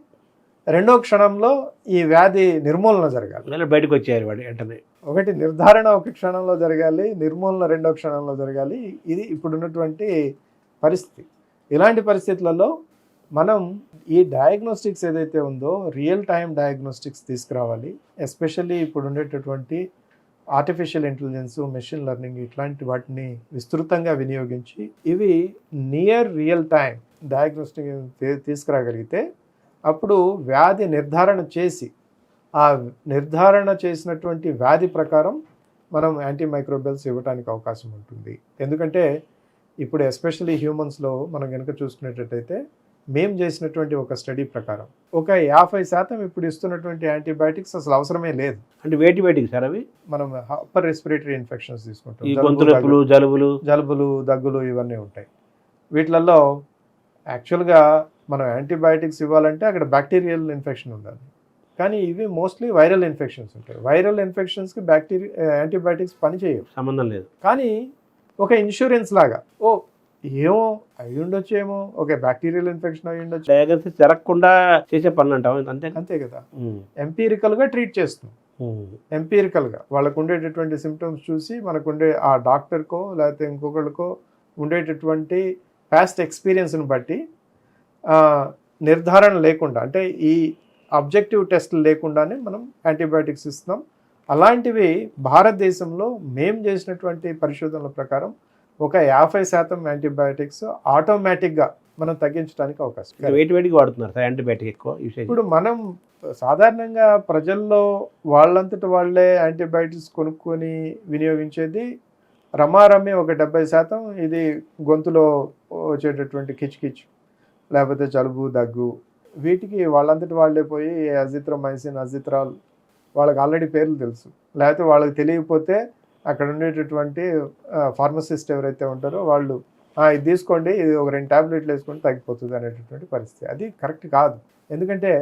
రెండో క్షణంలో ఈ వ్యాధి నిర్మూలన జరగాలి. బయటకు వచ్చారు వాడు వెంటనే. ఒకటి నిర్ధారణ ఒక క్షణంలో జరగాలి, నిర్మూలన రెండో క్షణంలో జరగాలి. ఇది ఇప్పుడున్నటువంటి పరిస్థితి. ఇలాంటి పరిస్థితులలో మనం ఈ డయాగ్నోస్టిక్స్ ఏదైతే ఉందో రియల్ టైం డయాగ్నోస్టిక్స్ తీసుకురావాలి. ఎస్పెషల్లీ ఇప్పుడు ఉండేటటువంటి ఆర్టిఫిషియల్ ఇంటెలిజెన్స్, మెషిన్ లెర్నింగ్ ఇట్లాంటి వాటిని విస్తృతంగా వినియోగించి ఇవి నియర్ రియల్ టైం డయాగ్నోస్టిక్ తీసుకురాగలిగితే అప్పుడు వ్యాధి నిర్ధారణ చేసి ఆ నిర్ధారణ చేసినటువంటి వ్యాధి ప్రకారం మనం యాంటీ మైక్రోబియల్స్ ఇవ్వడానికి అవకాశం ఉంటుంది. ఎందుకంటే ఇప్పుడు ఎస్పెషల్లీ హ్యూమన్స్లో మనం కనుక చూసుకునేటట్టయితే మేము చేసినటువంటి ఒక స్టడీ ప్రకారం ఒక 50% ఇప్పుడు ఇస్తున్నటువంటి యాంటీబయాటిక్స్ అసలు అవసరమే లేదు. అంటే వేటికి సార్ అవి? మనం అప్పర్ రెస్పిరేటరీ ఇన్ఫెక్షన్స్ ఈ తీసుకుంటాం, గొంతు నొప్పులు, జలుబులు, దగ్గులు ఇవన్నీ ఉంటాయి. వీటిలలో యాక్చువల్గా మనం యాంటీబయాటిక్స్ ఇవ్వాలంటే అక్కడ బ్యాక్టీరియల్ ఇన్ఫెక్షన్ ఉండాలి, కానీ ఇవి మోస్ట్లీ వైరల్ ఇన్ఫెక్షన్స్ ఉంటాయి. వైరల్ ఇన్ఫెక్షన్స్కి యాంటీబయాటిక్స్ పనిచేయవు, సంబంధం లేదు. కానీ ఒక ఇన్సూరెన్స్ లాగా ఏమో అయి ఉండొచ్చేమో, ఓకే బ్యాక్టీరియల్ ఇన్ఫెక్షన్ అయి ఉండొచ్చు, డయాగ్నోసిస్ జరగకుండా చేసే పనులు అంటావు అంతే అంతే కదా. ఎంపీరికల్గా ట్రీట్ చేస్తాం, ఎంపీరికల్గా వాళ్ళకు ఉండేటటువంటి సిమ్టమ్స్ చూసి మనకు ఉండే ఆ డాక్టర్కో లేకపోతే ఇంకొకరికో ఉండేటటువంటి పాస్ట్ ఎక్స్పీరియన్స్ని బట్టి నిర్ధారణ లేకుండా, అంటే ఈ అబ్జెక్టివ్ టెస్ట్లు లేకుండానే మనం యాంటీబయాటిక్స్ ఇస్తున్నాం. అలాంటివి భారతదేశంలో మేము చేసినటువంటి పరిశోధనల ప్రకారం ఒక 50% యాంటీబయాటిక్స్ ఆటోమేటిక్గా మనం తగ్గించడానికి అవకాశం. వేటికి వాడుతున్నారు సార్ యాంటీబయాటిక్ ఎక్కువ? ఇప్పుడు మనం సాధారణంగా ప్రజల్లో వాళ్ళంతట వాళ్ళే యాంటీబయాటిక్స్ కొనుక్కొని వినియోగించేది రమారమ్మి ఒక 70%. ఇది గొంతులో వచ్చేటటువంటి కిచ్ లేకపోతే జలుబు, దగ్గు, వీటికి వాళ్ళంతటి వాళ్ళే పోయి అజిత్రోమైసిన్, అజిత్రాల్, వాళ్ళకి ఆల్రెడీ పేర్లు తెలుసు, లేకపోతే వాళ్ళకి తెలియకపోతే అక్కడ ఉండేటటువంటి ఫార్మసిస్ట్ ఎవరైతే ఉంటారో వాళ్ళు ఇది తీసుకోండి, ఇది ఒక 2 ట్యాబ్లెట్లు వేసుకొని తగ్గిపోతుంది అనేటటువంటి పరిస్థితి. అది కరెక్ట్ కాదు. ఎందుకంటే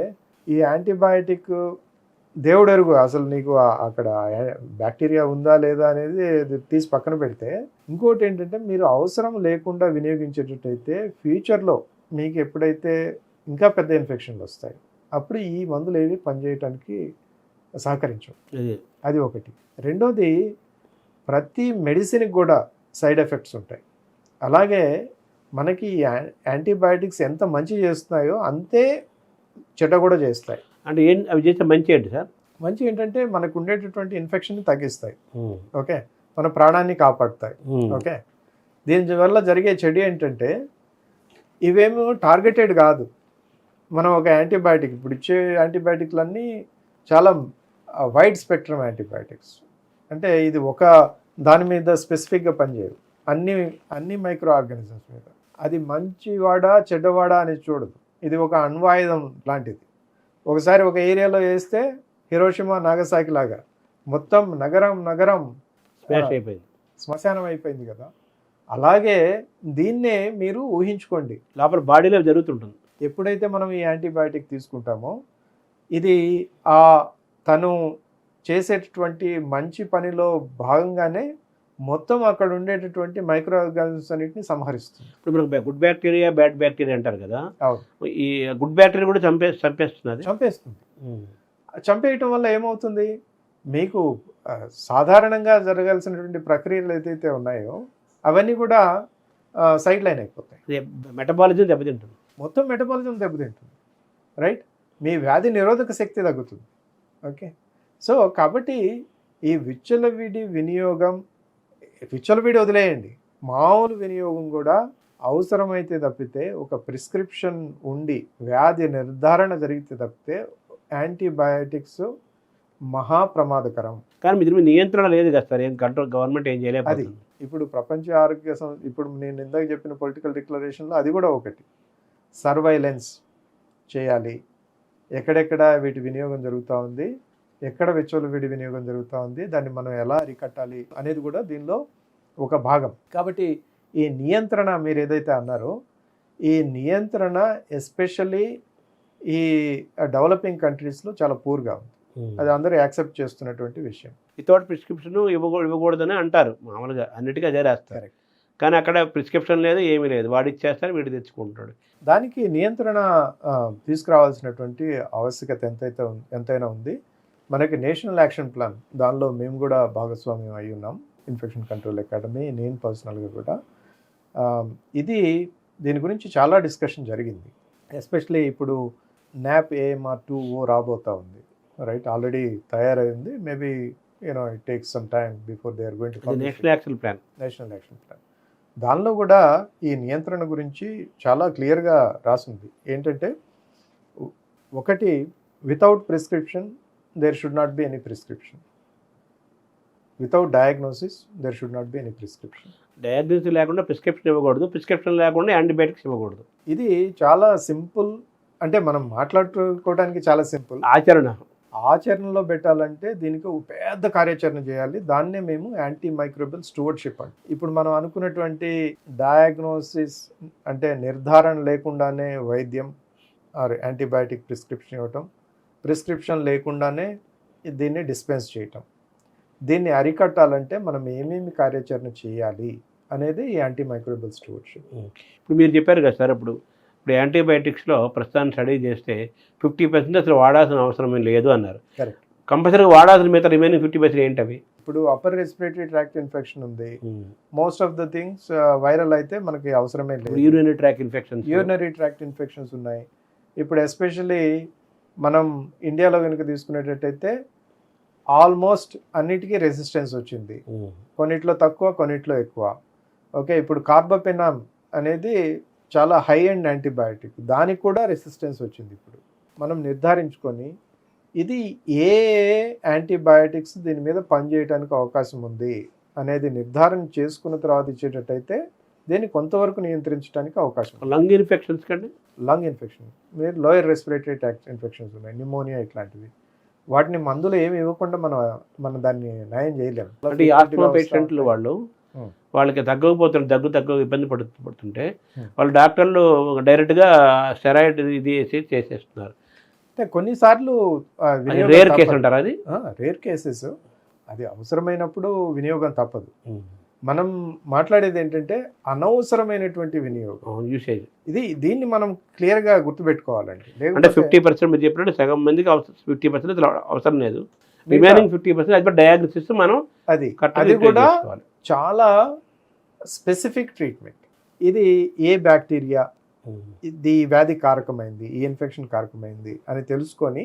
ఈ యాంటీబయాటిక్ దేవుడు ఎరుగు, అసలు నీకు అక్కడ బ్యాక్టీరియా ఉందా లేదా అనేది తీసి పక్కన పెడితే, ఇంకోటి ఏంటంటే మీరు అవసరం లేకుండా వినియోగించేటట్టయితే ఫ్యూచర్లో మీకు ఎప్పుడైతే ఇంకా పెద్ద ఇన్ఫెక్షన్లు వస్తాయి అప్పుడు ఈ మందులు ఏవి పనిచేయటానికి సహకరించవు. అది ఒకటి. రెండోది, ప్రతి మెడిసిన్కి కూడా సైడ్ ఎఫెక్ట్స్ ఉంటాయి. అలాగే మనకి యాంటీబయాటిక్స్ ఎంత మంచి చేస్తున్నాయో అంతే చెడ్డ కూడా చేస్తాయి. అంటే అవి చేస్తే మంచి ఏంటి సార్? మంచి ఏంటంటే మనకు ఉండేటటువంటి ఇన్ఫెక్షన్ తగ్గిస్తాయి, ఓకే, మన ప్రాణాన్ని కాపాడుతాయి, ఓకే. దీనివల్ల జరిగే చెడు ఏంటంటే ఇవేమో టార్గెటెడ్ కాదు. మనం ఒక యాంటీబయాటిక్ ఇప్పుడు ఇచ్చే యాంటీబయాటిక్లన్నీ చాలా వైడ్ స్పెక్ట్రమ్ యాంటీబయాటిక్స్, అంటే ఇది ఒక దాని మీద స్పెసిఫిక్గా పనిచేయదు, అన్ని మైక్రో ఆర్గానిజమ్స్ మీద. అది మంచివాడా చెడ్డవాడా అనేది చూడదు. ఇది ఒక అణ్వాయుధం లాంటిది. ఒకసారి ఒక ఏరియాలో వేస్తే హిరోషిమా, నాగసాకి లాగా మొత్తం నగరం శ్మశానం అయిపోయింది కదా. అలాగే దీన్నే మీరు ఊహించుకోండి, లోపల బాడీలో జరుగుతుంటుంది. ఎప్పుడైతే మనం ఈ యాంటీబయాటిక్ తీసుకుంటామో ఇది తను చేసేటటువంటి మంచి పనిలో భాగంగానే మొత్తం అక్కడ ఉండేటటువంటి మైక్రో ఆర్గానిజమ్స్ అన్నింటినీ సంహరిస్తుంది. ఇప్పుడు మనకు గుడ్ బ్యాక్టీరియా, బ్యాడ్ బ్యాక్టీరియా అంటారు కదా, ఈ గుడ్ బ్యాక్టీరియా కూడా చంపేస్తుంది. చంపేయటం వల్ల ఏమవుతుంది, మీకు సాధారణంగా జరగాల్సినటువంటి ప్రక్రియలు ఏదైతే ఉన్నాయో అవన్నీ కూడా సైడ్ లైన్ అయిపోతాయి. మెటబాలిజం దెబ్బతింటుంది, మొత్తం మెటబాలిజం దెబ్బతింటుంది, రైట్. మీ వ్యాధి నిరోధక శక్తి తగ్గుతుంది, ఓకే. సో కాబట్టి ఈ విచ్చలవిడి వదిలేయండి, మామూలు వినియోగం కూడా అవసరమైతే తప్పితే, ఒక ప్రిస్క్రిప్షన్ ఉండి వ్యాధి నిర్ధారణ జరిగితే తప్పితే యాంటీబయాటిక్స్ మహాప్రమాదకరం. కానీ మీ నియంత్రణ లేదు కదా సార్, ఏం కంట్రోల్ గవర్నమెంట్ ఏం చేయలేదు. అది ఇప్పుడు ప్రపంచ ఆరోగ్య ఇప్పుడు నేను ఇందాక చెప్పిన పొలిటికల్ డిక్లరేషన్లో అది కూడా ఒకటి. సర్వైలెన్స్ చేయాలి, ఎక్కడెక్కడ వీటి వినియోగం జరుగుతూ ఉంది, ఎక్కడ విచ్చలవిడి వినియోగం జరుగుతూ ఉంది, దాన్ని మనం ఎలా అరికట్టాలి అనేది కూడా దీనిలో ఒక భాగం. కాబట్టి ఈ నియంత్రణ మీరు ఏదైతే అన్నారో, ఈ నియంత్రణ ఎస్పెషల్లీ ఈ డెవలపింగ్ కంట్రీస్లో చాలా పూర్గా ఉంది. అది అందరూ యాక్సెప్ట్ చేస్తున్నటువంటి విషయం. వితౌట్ ప్రిస్క్రిప్షన్ ఇవ్వకూడదని అంటారు, మామూలుగా అన్నిటికీ అదే రాస్తారు. కానీ అక్కడ ప్రిస్క్రిప్షన్ లేదు, ఏమీ లేదు, వాడు ఇచ్చేస్తారు, వీడు తెచ్చుకుంటాడు. దానికి నియంత్రణ తీసుకురావాల్సినటువంటి ఆవశ్యకత ఎంతైనా ఉంది. మనకి నేషనల్ యాక్షన్ ప్లాన్, దానిలో మేము కూడా భాగస్వామ్యం అయి ఉన్నాం, ఇన్ఫెక్షన్ కంట్రోల్ అకాడమీ, నేను పర్సనల్గా కూడా. దీని గురించి చాలా డిస్కషన్ జరిగింది. ఎస్పెషలీ ఇప్పుడు NAP AMR 2.0 రాబోతా ఉంది, రైట్. ఆల్రెడీ తయారైంది. Maybe it takes some time before they are going to national action plan. దానిలో కూడా ఈ నియంత్రణ గురించి చాలా క్లియర్గా రాసింది. ఏంటంటే, ఒకటి, without prescription there should not be any prescription. Without diagnosis there should not be any prescription. Diagnosis లేకుండా ప్రిస్క్రిప్షన్ ఇవ్వకూడదు, ప్రిస్క్రిప్షన్ లేకుండా యాంటీబయాటిక్స్ ఇవ్వకూడదు. ఇది చాలా సింపుల్, అంటే మనం మాట్లాడుకోవడానికి చాలా సింపుల్. ఆచరణలో పెట్టాలంటే దీనికి ఒక పెద్ద కార్యాచరణ చేయాలి. దాన్నే మేము యాంటీ మైక్రోబియల్ స్టూవర్డ్షిప్ అండి. ఇప్పుడు మనం అనుకున్నటువంటి డయాగ్నోసిస్ అంటే నిర్ధారణ లేకుండానే వైద్యం ఆర్ యాంటీబయాటిక్ ప్రిస్క్రిప్షన్ ఇవ్వటం, ప్రిస్క్రిప్షన్ లేకుండానే దీన్ని డిస్పెన్స్ చేయటం, దీన్ని అరికట్టాలంటే మనం ఏమేమి కార్యాచరణ చేయాలి అనేది ఈ యాంటీ మైక్రోబియల్ స్టూవర్డ్షిప్. ఇప్పుడు మీరు చెప్పారు కదా సార్, ఇప్పుడు యాంటీబయాటిక్స్లో ప్రస్తుతాన్ని స్టడీ చేస్తే 50% అసలు వాడాల్సిన అవసరం లేదు అన్నారు. కరెక్ట్. కంపల్సరీగా వాడాల్సిన మిగతా రిమైనింగ్ 50% ఏంటి అవి? ఇప్పుడు అప్పర్ రెస్పిరేటరీ ట్రాక్ట్ ఇన్ఫెక్షన్ ఉంది. Most of the things viral అయితే మనకి అవసరమే లేదు. యూరినరీ ట్రాక్ట్ ఇన్ఫెక్షన్స్ ఉన్నాయి. ఇప్పుడు ఎస్పెషల్లీ మనం ఇండియాలో కనుక తీసుకునేటట్టయితే ఆల్మోస్ట్ అన్నిటికీ రెసిస్టెన్స్ వచ్చింది. కొన్నిట్లో తక్కువ, కొన్నిట్లో ఎక్కువ. ఓకే, ఇప్పుడు కార్బపెనామ్ అనేది చాలా హై ఎండ్ యాంటీబయాటిక్, దానికి కూడా రెసిస్టెన్స్ వచ్చింది. ఇప్పుడు మనం నిర్ధారించుకొని ఇది ఏ యాంటీబయాటిక్స్ దీని మీద పనిచేయడానికి అవకాశం ఉంది అనేది నిర్ధారణ చేసుకున్న తర్వాత ఇచ్చేటట్టయితే దీన్ని కొంతవరకు నియంత్రించడానికి అవకాశం. లంగ్ ఇన్ఫెక్షన్స్ కండి, లంగ్ ఇన్ఫెక్షన్, మీరు లోయర్ రెస్పిరేటరీ ట్రాక్ట్ ఇన్ఫెక్షన్స్ ఉన్నాయి, న్యూమోనియా ఇట్లాంటివి, వాటిని మందులు ఏమి ఇవ్వకుండా మనం దాన్ని నయం చేయలేము. అంటే ఈ ఆస్మా పేషెంట్లు వాళ్ళకి దగ్గు ఇబ్బంది పడుతుంటే వాళ్ళు డాక్టర్లు డైరెక్ట్గా స్టెరాయిడ్ ఇది వేసి చేసేస్తున్నారు. అంటే కొన్నిసార్లు రేర్ కేసు అంటారు, అది రేర్ కేసెస్, అది అవసరమైనప్పుడు వినియోగం తప్పదు. మనం మాట్లాడేది ఏంటంటే అనవసరమైనటువంటి వినియోగం, యూసేజ్. దీన్ని మనం క్లియర్గా గుర్తుపెట్టుకోవాలండి. అంటే 50% మీరు చెప్పినట్టు సగం మందికి 50% అవసరం లేదు, రిమైనింగ్ 50% అది డయాగ్నోసిస్ మనం అది కూడా చాలా స్పెసిఫిక్ ట్రీట్మెంట్. ఇది ఏ బ్యాక్టీరియా ఇది వ్యాధి కారకమైంది, ఈ ఇన్ఫెక్షన్ కారకమైంది అని తెలుసుకొని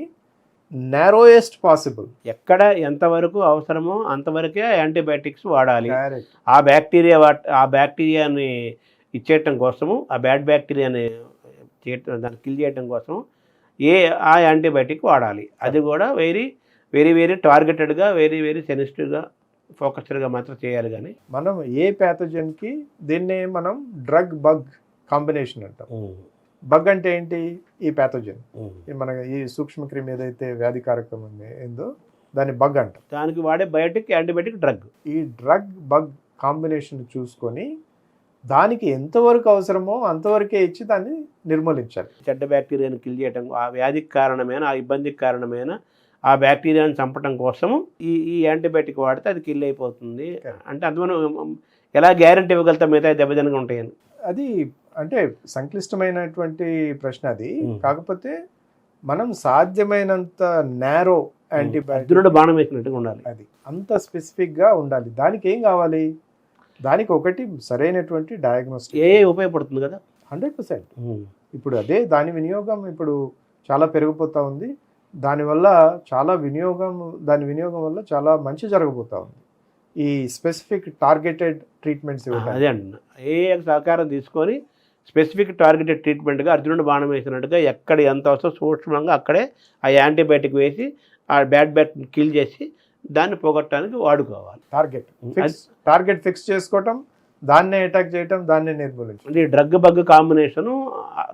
నారోయెస్ట్ పాసిబుల్ ఎక్కడ ఎంతవరకు అవసరమో అంతవరకే యాంటీబయాటిక్స్ వాడాలి. ఆ బ్యాక్టీరియాని ఇచ్చేయటం కోసము, ఆ బ్యాడ్ బ్యాక్టీరియాని దాన్ని కిల్ చేయటం కోసం ఆ యాంటీబయాటిక్ వాడాలి. అది కూడా వెరీ వెరీ వెరీ టార్గెటెడ్గా, వెరీ వెరీ సెన్సిటివ్గా, ఫోకస్డ్గా మాత్రం చేయాలి. కానీ మనం ఏ ప్యాథోజన్కి దీన్నే మనం డ్రగ్ బగ్ కాంబినేషన్ అంటాం. బగ్ అంటే ఏంటి? ఈ ప్యాథోజన్, మన ఈ సూక్ష్మక్రిమి ఏదైతే వ్యాధికారకం ఏందో దాన్ని బగ్ అంటాం. దానికి వాడే యాంటీబయాటిక్ డ్రగ్. ఈ డ్రగ్ బగ్ కాంబినేషన్ చూసుకొని దానికి ఎంతవరకు అవసరమో అంతవరకే ఇచ్చి దాన్ని నిర్మూలించాలి. చెడ్డ బ్యాక్టీరియాని కిల్ చేయడం, ఆ వ్యాధికి కారణమైన, ఆ ఇబ్బందికి కారణమైన ఆ బ్యాక్టీరియాని చంపడం కోసము ఈ యాంటీబయాటిక్ వాడితే అది కిల్ అయిపోతుంది. అంటే అది మనం ఎలా గ్యారెంటీ ఇవ్వగలుగుతాం మిగతా దెబ్బతినగా ఉంటాయని? అది అంటే సంక్లిష్టమైనటువంటి ప్రశ్న అది. కాకపోతే మనం సాధ్యమైనంత నేరో యాంటీబయాటిక్ బాణం వేసినట్టుగా ఉండాలి, అది అంత స్పెసిఫిక్గా ఉండాలి. దానికి ఏం కావాలి? దానికి ఒకటి సరైనటువంటి డయాగ్నోస్టిక్ ఉపయోగపడుతుంది కదా 100%. ఇప్పుడు అదే దాని వినియోగం ఇప్పుడు చాలా పెరిగిపోతూ ఉంది. దానివల్ల దాని వినియోగం వల్ల చాలా మంచి జరగబోతూ ఉంది. ఈ స్పెసిఫిక్ టార్గెటెడ్ ట్రీట్మెంట్స్ అదే అంటున్నా, సహకారం తీసుకొని స్పెసిఫిక్ టార్గెటెడ్ ట్రీట్మెంట్గా అర్జునుడు బాణం వేసినట్టుగా ఎక్కడ ఎంత వస్తుందో సూక్ష్మంగా అక్కడే ఆ యాంటీబయాటిక్ వేసి ఆ బ్యాడ్ బ్యాక్టీరియా కిల్ చేసి దాన్ని పోగొట్టడానికి వాడుకోవాలి. టార్గెట్ ఫిక్స్ చేసుకోవటం, దాన్నే అటాక్ చేయటం, దాన్నే నిర్మూలించడం. అంటే డ్రగ్ బగ్ కాంబినేషన్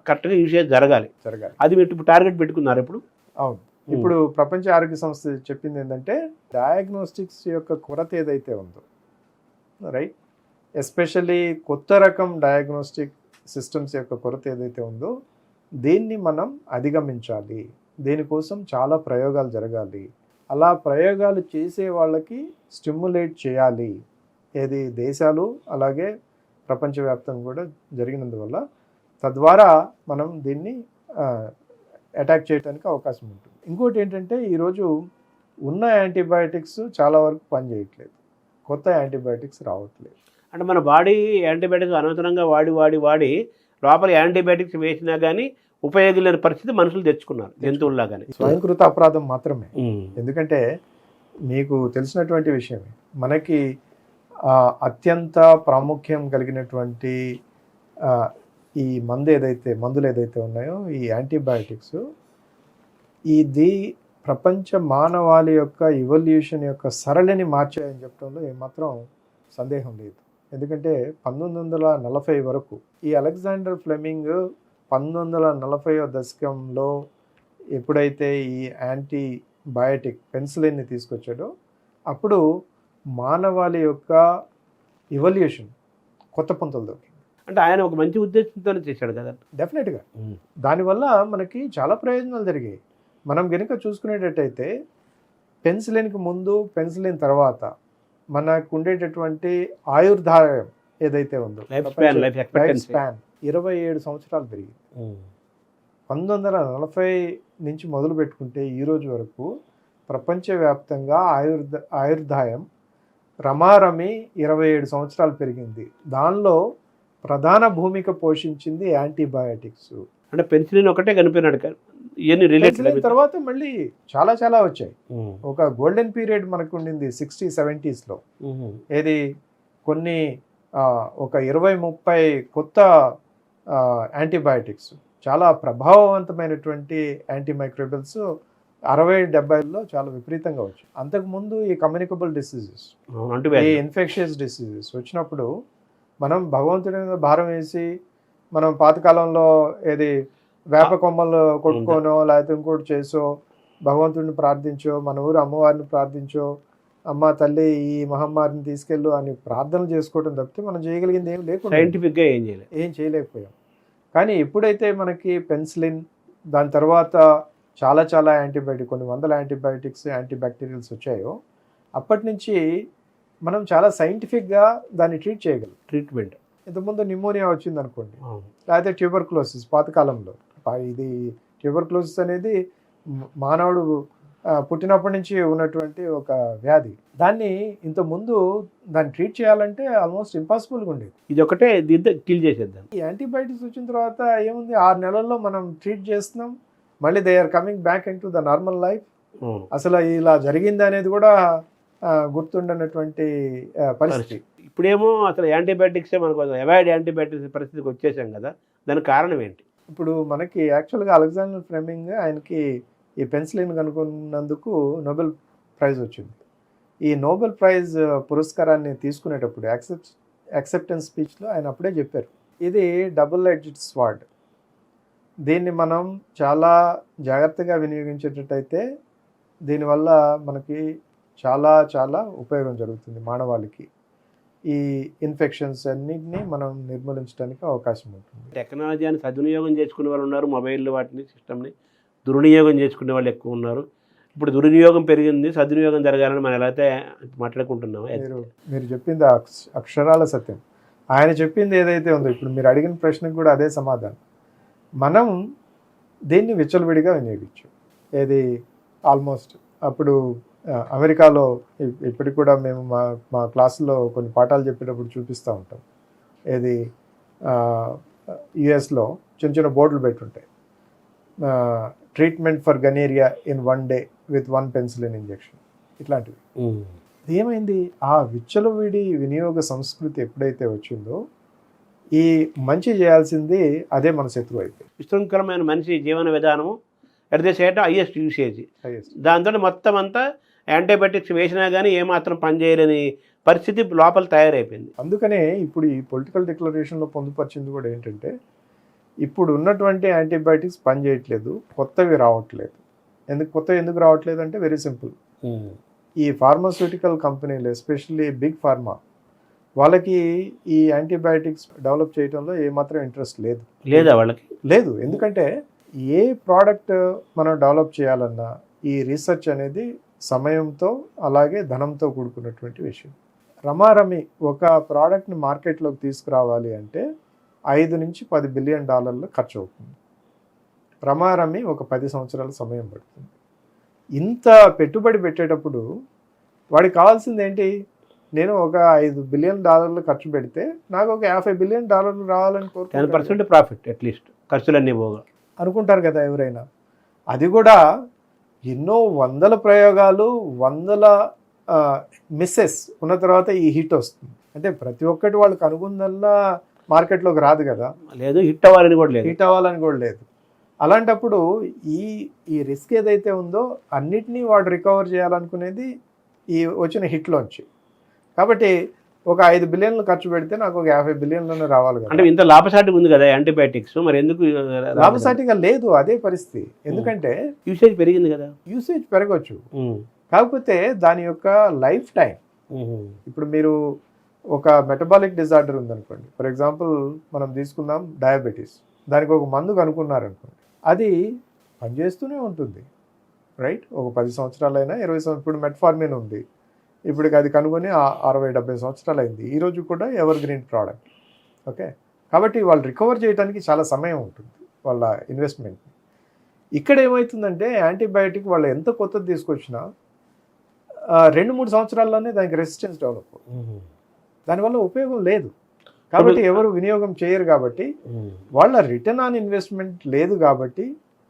కరెక్ట్గా యూసేజ్ జరగాలి. అది మీరు టార్గెట్ పెట్టుకున్నారు ఇప్పుడు? అవును. ఇప్పుడు ప్రపంచ ఆరోగ్య సంస్థ చెప్పింది ఏంటంటే డయాగ్నోస్టిక్స్ యొక్క కొరత ఏదైతే ఉందో, రైట్, ఎస్పెషల్లీ కొత్త రకం డయాగ్నోస్టిక్ సిస్టమ్స్ యొక్క కొరత ఏదైతే ఉందో దీన్ని మనం అధిగమించాలి. దీనికోసం చాలా ప్రయోగాలు జరగాలి. అలా ప్రయోగాలు చేసే వాళ్ళకి స్టిమ్యులేట్ చేయాలి. ఏది దేశాలు అలాగే ప్రపంచవ్యాప్తంగా కూడా జరిగినందువల్ల తద్వారా మనం దీన్ని అటాక్ చేయడానికి అవకాశం ఉంటుంది. ఇంకోటి ఏంటంటే ఈరోజు ఉన్న యాంటీబయాటిక్స్ చాలా వరకు పనిచేయట్లేదు, కొత్త యాంటీబయాటిక్స్ రావట్లేదు. అంటే మన బాడీ యాంటీబయాటిక్స్ అనవసరంగా వాడి లోపల యాంటీబయాటిక్స్ వేసినా కానీ ఉపయోగం లేని పరిస్థితి మనుషులు తెచ్చుకున్నారు, జంతువుల్లా. కానీ స్వయంకృత అపరాధం మాత్రమే. ఎందుకంటే మీకు తెలిసినటువంటి విషయమే, మనకి అత్యంత ప్రాముఖ్యం కలిగినటువంటి ఈ మందులు ఏదైతే ఉన్నాయో ఈ యాంటీబయాటిక్స్, ఇది ప్రపంచ మానవాళి యొక్క ఇవల్యూషన్ యొక్క సరళిని మార్చాయని చెప్పడంలో ఏమాత్రం సందేహం లేదు. ఎందుకంటే 1940 వరకు ఈ అలెగ్జాండర్ ఫ్లెమింగ్ 1940 దశకంలో ఎప్పుడైతే ఈ యాంటీబయాటిక్ పెన్సిలిన్ని తీసుకొచ్చాడో అప్పుడు మానవాళి యొక్క ఇవల్యూషన్ కొత్త పంతులు దొరికింది. అంటే ఆయన ఒక మంచి ఉద్దేశంతోనే చేశాడు కదా. డెఫినెట్గా దానివల్ల మనకి చాలా ప్రయోజనాలు జరిగాయి. మనం కనుక చూసుకునేటట్టయితే పెన్సిలిన్కి ముందు పెన్సిలిన్ తర్వాత మనకు ఉండేటటువంటి ఆయుర్దాయం ఏదైతే ఉందో లైఫ్ స్పాన్ 27 సంవత్సరాలు పెరిగింది. 1940 నుంచి మొదలు పెట్టుకుంటే ఈ రోజు వరకు ప్రపంచవ్యాప్తంగా ఆయుర్దాయం రమారమి 27 సంవత్సరాలు పెరిగింది. దానిలో ప్రధాన భూమిక పోషించింది యాంటీబయాటిక్స్. అంటే పెన్సిలిన్ ఒకటే కనిపోయినాడు కానీ ఇవన్నీ రిలేటెడ్ తర్వాత మళ్ళీ చాలా చాలా వచ్చాయి. ఒక గోల్డెన్ పీరియడ్ మనకు ఉండింది 60-70sలో. ఏది కొన్ని ఒక 20-30 కొత్త యాంటీబయాటిక్స్, చాలా ప్రభావవంతమైనటువంటి యాంటీమైక్రోబియల్స్ 60-70లో చాలా విపరీతంగా వచ్చాయి. అంతకుముందు ఈ కమ్యూనికబుల్ డిసీజెస్, ఈ ఇన్ఫెక్షియస్ డిసీజెస్ వచ్చినప్పుడు మనం భగవంతుడి మీద భారం వేసి మనం పాతకాలంలో ఏది వేప కొమ్మలు కొట్టుకోనో లేకపోతే ఇంకోటి చేసో భగవంతుడిని ప్రార్థించో, మన ఊరు అమ్మవారిని ప్రార్థించో, అమ్మ తల్లి ఈ మహమ్మారిని తీసుకెళ్ళు అని ప్రార్థనలు చేసుకోవడం తప్పితే మనం చేయగలిగింది ఏం లేకుండా సైంటిఫిక్గా ఏం చేయలేకపోయాం. కానీ ఎప్పుడైతే మనకి పెన్సిలిన్, దాని తర్వాత చాలా చాలా యాంటీబయాటిక్, కొన్ని వందల యాంటీబయాటిక్స్, యాంటీబ్యాక్టీరియల్స్ వచ్చాయో అప్పటి నుంచి మనం చాలా సైంటిఫిక్గా దాన్ని ట్రీట్ చేయగలం. ట్రీట్మెంట్ ఇంతకుముందు నిమోనియా వచ్చింది అనుకోండి, లేకపోతే ట్యూబర్క్లోసిస్ పాతకాలంలో. ఇది ట్యూబర్క్లోసిస్ అనేది మానవుడు పుట్టినప్పటి నుంచి ఉన్నటువంటి ఒక వ్యాధి. దాన్ని ఇంతకుముందు దాన్ని ట్రీట్ చేయాలంటే ఆల్మోస్ట్ ఇంపాసిబుల్గా ఉండేది. ఇది ఒకటే దీంతో కిల్ చేసేద్దాం. ఈ యాంటీబయాటిక్స్ వచ్చిన తర్వాత ఏముంది, 6 నెలల్లో మనం ట్రీట్ చేస్తున్నాం, మళ్ళీ they are coming back in to the normal life. అసలు ఇలా జరిగింది అనేది కూడా గుర్తుండనటువంటి పరిస్థితి. ఇప్పుడేమో అసలు యాంటీబయాటిక్సే మనకు అవాయిడ్ యాంటీబయాటిక్స్ పరిస్థితికి వచ్చేసాం కదా. దానికి కారణం ఏంటి? ఇప్పుడు మనకి యాక్చువల్గా అలెగ్జాండర్ ఫ్లెమింగ్ ఆయనకి ఈ పెన్సిలిన్ కనుక్కున్నందుకు నోబెల్ ప్రైజ్ వచ్చింది. ఈ నోబెల్ ప్రైజ్ పురస్కారాన్ని తీసుకునేటప్పుడు యాక్సెప్టెన్స్ స్పీచ్లో ఆయన అప్పుడే చెప్పారు, ఇది డబుల్ ఎడ్జ్డ్ స్వార్డ్. దీన్ని మనం చాలా జాగ్రత్తగా వినియోగించేటట్టయితే దీనివల్ల మనకి చాలా చాలా ఉపయోగం జరుగుతుంది మానవాళికి. ఈ ఇన్ఫెక్షన్స్ అన్నింటినీ మనం నిర్మూలించడానికి అవకాశం ఉంటుంది. టెక్నాలజీని సద్వినియోగం చేసుకునే వాళ్ళు ఉన్నారు, మొబైల్ వాటిని సిస్టమ్ని దుర్వినియోగం చేసుకునే వాళ్ళు ఎక్కువ ఉన్నారు. ఇప్పుడు దుర్వినియోగం పెరిగింది, సద్వినియోగం జరగాలని మనం ఎలా అయితే మాట్లాడుకుంటున్నాం. మీరు చెప్పింది అక్షరాల సత్యం. ఆయన చెప్పింది ఏదైతే ఉందో ఇప్పుడు మీరు అడిగిన ప్రశ్నకు కూడా అదే సమాధానం. మనం దీన్ని విచ్చలవిడిగా వినియోగించు. ఏది ఆల్మోస్ట్ అప్పుడు అమెరికాలో ఇప్పటికి కూడా మేము మా క్లాసులో కొన్ని పాఠాలు చెప్పేటప్పుడు చూపిస్తూ ఉంటాం. ఏది యుఎస్లో చిన్న చిన్న బోర్డులు పెట్టుంటాయి, treatment for gonorrhoea in 1 day with 1 penicillin injection, ఇట్లాంటివి. ఏమైంది, ఆ విచ్చలవిడి వినియోగ సంస్కృతి ఎప్పుడైతే వచ్చిందో ఈ మంచి చేయాల్సింది అదే మన శత్రువు అయిపోయింది. విశృంఖలమైన మనిషి జీవన విధానము at the same highest usage. దాంతో మొత్తం అంతా యాంటీబయాటిక్స్ వేసినా కానీ ఏమాత్రం పనిచేయలేని పరిస్థితి లోపల తయారైపోయింది. అందుకనే ఇప్పుడు ఈ పొలిటికల్ డిక్లరేషన్లో పొందుపరిచింది కూడా ఏంటంటే, ఇప్పుడు ఉన్నటువంటి యాంటీబయాటిక్స్ పనిచేయట్లేదు, కొత్తవి రావట్లేదు. ఎందుకు రావట్లేదు అంటే వెరీ సింపుల్. ఈ ఫార్మాస్యూటికల్ కంపెనీలు, ఎస్పెషల్లీ బిగ్ ఫార్మా, వాళ్ళకి ఈ యాంటీబయాటిక్స్ డెవలప్ చేయడంలో ఏమాత్రం ఇంట్రెస్ట్ లేదా వాళ్ళకి లేదు. ఎందుకంటే ఏ ప్రోడక్ట్ మనం డెవలప్ చేయాలన్నా ఈ రీసెర్చ్ అనేది సమయంతో అలాగే ధనంతో కూడుకున్నటువంటి విషయం. రమారమి ఒక ప్రోడక్ట్ని మార్కెట్లోకి తీసుకురావాలి అంటే $5-10 బిలియన్ ఖర్చు అవుతుంది. రమారమి ఒక 10 సంవత్సరాల సమయం పడుతుంది. ఇంత పెట్టుబడి పెట్టేటప్పుడు వాడికి కావాల్సింది ఏంటి, నేను ఒక $5 బిలియన్ ఖర్చు పెడితే నాకు ఒక $50 బిలియన్ రావాలని కోరుకుంటాను. 10% ప్రాఫిట్ అట్లీస్ట్, ఖర్చులన్నీ పోగా అనుకుంటారు కదా ఎవరైనా. అది కూడా ఎన్నో వందల ప్రయోగాలు, వందల మిస్సెస్ ఉన్న తర్వాత ఈ హిట్ వస్తుంది. అంటే ప్రతి ఒక్కటి వాళ్ళకి అనుకుందల్లా మార్కెట్లోకి రాదు కదా. లేదు, హిట్ అవ్వాలని కూడా లేదు. అలాంటప్పుడు ఈ ఈ రిస్క్ ఏదైతే ఉందో అన్నిటినీ వాడు రికవర్ చేయాలనుకునేది ఈ వచ్చిన హిట్లోంచి. కాబట్టి ఒక 5 బిలియన్లు ఖర్చు పెడితే నాకు ఒక 50 బిలియన్లోనే రావాలి కదా. అంటే ఇంత లాభసాటి ఉంది కదా యాంటీబయాటిక్స్, మరి ఎందుకు లాభసాటిగా లేదు, అదే పరిస్థితి. ఎందుకంటే యూసేజ్ పెరిగింది కదా. యూసేజ్ పెరగచ్చు, కాకపోతే దాని యొక్క లైఫ్ టైం. ఇప్పుడు మీరు ఒక మెటబాలిక్ డిజార్డర్ ఉందనుకోండి, ఫర్ ఎగ్జాంపుల్ మనం తీసుకుందాం డయాబెటీస్, దానికి ఒక మందు కనుక్కున్నారనుకోండి, అది పనిచేస్తూనే ఉంటుంది, రైట్? ఒక 10 సంవత్సరాలైనా 20 సంవత్సరాలు. ఇప్పుడు మెట్ఫార్మిన్ ఉంది, ఇప్పటికి అది కనుగొని 60-70 సంవత్సరాలు అయింది, ఈరోజు కూడా ఎవర్ గ్రీన్ ప్రోడక్ట్. ఓకే, కాబట్టి వాళ్ళు రికవర్ చేయడానికి చాలా సమయం ఉంటుంది వాళ్ళ ఇన్వెస్ట్మెంట్. ఇక్కడ ఏమవుతుందంటే యాంటీబయాటిక్ వాళ్ళు ఎంత కొత్తది తీసుకొచ్చినా 2-3 సంవత్సరాల్లోనే దానికి రెసిస్టెన్స్ డెవలప్ అవుతుంది, దానివల్ల ఉపయోగం లేదు. కాబట్టి ఎవరు వినియోగం చేయరు, కాబట్టి వాళ్ళ రిటర్న్ ఆన్ ఇన్వెస్ట్మెంట్ లేదు. కాబట్టి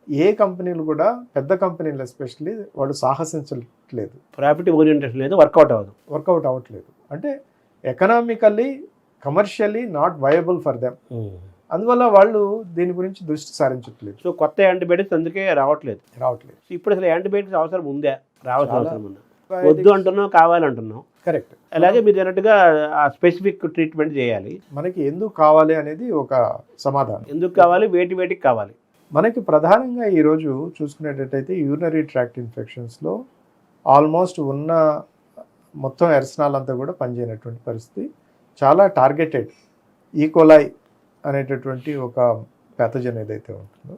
ఏ కంపెనీలు కూడా, పెద్ద కంపెనీలు ఎస్పెషల్లీ, వాళ్ళు సాహసించట్లేదు, ప్రాఫిట్ ఓరియంటేషన్ లేదు, వర్కౌట్ అవ్వట్లేదు. అంటే economically commercially not viable for them. అందువల్ల వాళ్ళు దీని గురించి దృష్టి సారించట్లేదు. సో కొత్త యాంటీబయాటిక్స్ అందుకే రావట్లేదు. ఇప్పుడు అసలు యాంటీబయాటిక్స్ అవసరం ఉందా? రావాల్సిన అవసరం ఉందా? వద్దు అంటున్నాం, కావాలంటున్నాం. కరెక్ట్. అలాగే మీరు అన్నట్టుగా ఆ స్పెసిఫిక్ ట్రీట్మెంట్ చేయాలి. మనకి ఎందుకు కావాలి అనేది ఒక సమాధానం. ఎందుకు కావాలి, వేటికి కావాలి? మనకి ప్రధానంగా ఈరోజు చూసుకునేటట్టయితే యూరినరీ ట్రాక్ట్ ఇన్ఫెక్షన్స్లో ఆల్మోస్ట్ ఉన్న మొత్తం ఎర్సనాల్ అంతా కూడా పనిచేయనటువంటి పరిస్థితి. చాలా టార్గెటెడ్ ఈకోలై అనేటటువంటి ఒక ప్యాథజన్ ఏదైతే ఉంటుందో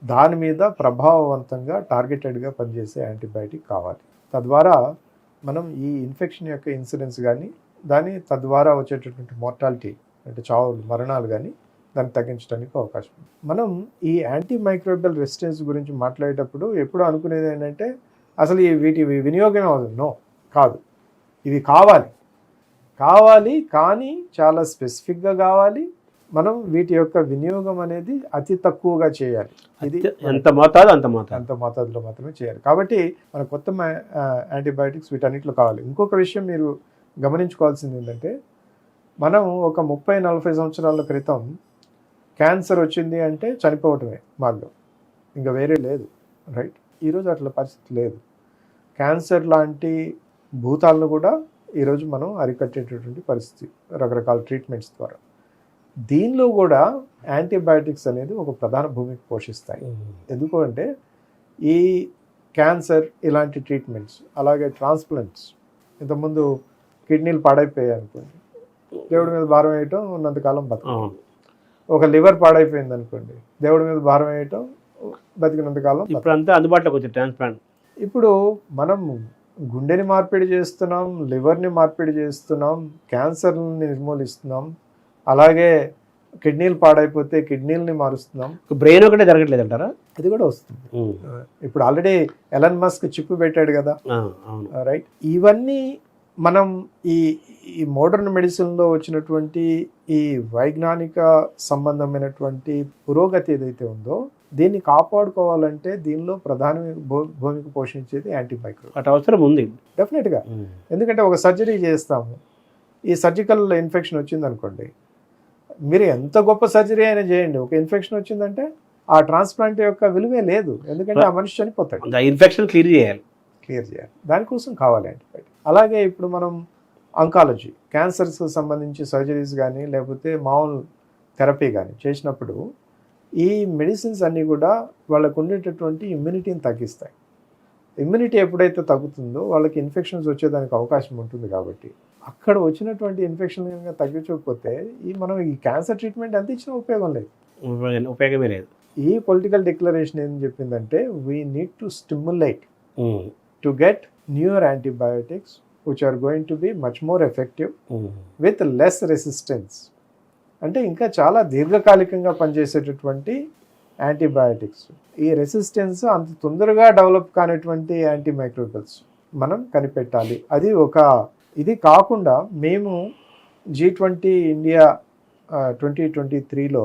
దాని మీద ప్రభావవంతంగా టార్గెటెడ్గా పనిచేసే యాంటీబయాటిక్ కావాలి. తద్వారా మనం ఈ ఇన్ఫెక్షన్ యొక్క ఇన్సిడెన్స్ కానీ, దాని తద్వారా వచ్చేటటువంటి మోర్టాలిటీ అంటే చావులు, మరణాలు కానీ దాన్ని తగ్గించడానికి అవకాశం ఉంది. మనం ఈ యాంటీమైక్రోబియల్ రెసిస్టెన్స్ గురించి మాట్లాడేటప్పుడు ఎప్పుడు అనుకునేది ఏంటంటే అసలు వీటి వినియోగం అవదు. నో, కాదు, ఇవి కావాలి కానీ చాలా స్పెసిఫిక్గా కావాలి. మనం వీటి యొక్క వినియోగం అనేది అతి తక్కువగా చేయాలి. ఇది ఎంత మోతాదు అంత మోతాదులో మాత్రమే చేయాలి. కాబట్టి మన కొత్త యాంటీబయాటిక్స్ వీటన్నిటిలో కావాలి. ఇంకొక విషయం మీరు గమనించుకోవాల్సింది ఏంటంటే, మనం ఒక 30-40 సంవత్సరాల క్రితం క్యాన్సర్ వచ్చింది అంటే చనిపోవటమే మార్గం, ఇంకా వేరే లేదు, రైట్? ఈరోజు అట్లా పరిస్థితి లేదు. క్యాన్సర్ లాంటి భూతాలను కూడా ఈరోజు మనం అరికట్టేటటువంటి పరిస్థితి రకరకాల ట్రీట్మెంట్స్ ద్వారా. దీనిలో కూడా యాంటీబయాటిక్స్ అనేది ఒక ప్రధాన భూమికి పోషిస్తాయి. ఎందుకు అంటే ఈ క్యాన్సర్ ఇలాంటి ట్రీట్మెంట్స్, అలాగే ట్రాన్స్ప్లాంట్స్, ఇంతకుముందు కిడ్నీలు పాడైపోయాయి అనుకోండి, దేవుడి మీద భారం వేయటం ఉన్నంతకాలం బతకడం. ఒక లివర్ పాడైపోయింది అనుకోండి, దేవుడి మీద భారం వేయటం బతికినంతకాలం. ఇప్పుడు అంతా అందుబాటులోకి వచ్చే ట్రాన్స్ప్లాంట్. ఇప్పుడు మనం గుండెని మార్పిడి చేస్తున్నాం, లివర్ని మార్పిడి చేస్తున్నాం, క్యాన్సర్ని నిర్మూలిస్తున్నాం, అలాగే కిడ్నీలు పాడైపోతే కిడ్నీలని మారుస్తున్నాం. బ్రెయిన్ ఒకటే జరగట్లేదు అంటారా? అది కూడా వస్తుంది. ఇప్పుడు ఆల్రెడీ ఎలన్ మస్క్ చిప్ పెట్టాడు కదా, రైట్? ఇవన్నీ మనం ఈ మోడర్న్ మెడిసిన్లో వచ్చినటువంటి ఈ వైజ్ఞానిక సంబంధమైనటువంటి పురోగతి ఏదైతే ఉందో దీన్ని కాపాడుకోవాలంటే దీనిలో ప్రధాన భూమిక పోషించేది యాంటీమైక్రో. అటు అవసరం ఉంది డెఫినెట్గా. ఎందుకంటే ఒక సర్జరీ చేస్తాము, ఈ సర్జికల్ ఇన్ఫెక్షన్ వచ్చింది అనుకోండి, మీరు ఎంత గొప్ప సర్జరీ అయినా చేయండి, ఒక ఇన్ఫెక్షన్ వచ్చిందంటే ఆ ట్రాన్స్ప్లాంట్ యొక్క విలువే లేదు, ఎందుకంటే ఆ మనిషి చనిపోతాడు. ఇన్ఫెక్షన్ క్లియర్ చేయాలి, దానికోసం కావాలి యాంటీబయాటిక్. అలాగే ఇప్పుడు మనం అంకాలజీ, క్యాన్సర్స్కి సంబంధించి సర్జరీస్ కానీ లేకపోతే మామూలు థెరపీ కానీ చేసినప్పుడు ఈ మెడిసిన్స్ అన్నీ కూడా వాళ్ళకు ఉండేటటువంటి ఇమ్యూనిటీని తగ్గిస్తాయి. ఇమ్యూనిటీ ఎప్పుడైతే తగ్గుతుందో వాళ్ళకి ఇన్ఫెక్షన్స్ వచ్చేదానికి అవకాశం ఉంటుంది. కాబట్టి అక్కడ వచ్చినటువంటి ఇన్ఫెక్షన్ కనుక తగ్గించకపోతే మనం ఈ క్యాన్సర్ ట్రీట్మెంట్ ఎంత ఇచ్చినా ఉపయోగమే లేదు. ఈ పొలిటికల్ డిక్లరేషన్ ఏం చెప్పిందంటే we need to stimulate to get newer antibiotics which are going to be much more effective with less resistance. అంటే ఇంకా చాలా దీర్ఘకాలికంగా పనిచేసేటటువంటి యాంటీబయాటిక్స్. ఈ రెసిస్టెన్స్ అంత తొందరగా డెవలప్ కానిటువంటి యాంటీమైక్రోబియల్స్ మనం కనిపెట్టాలి. అది ఇది కాకుండా మేము G20 ఇండియా 2023లో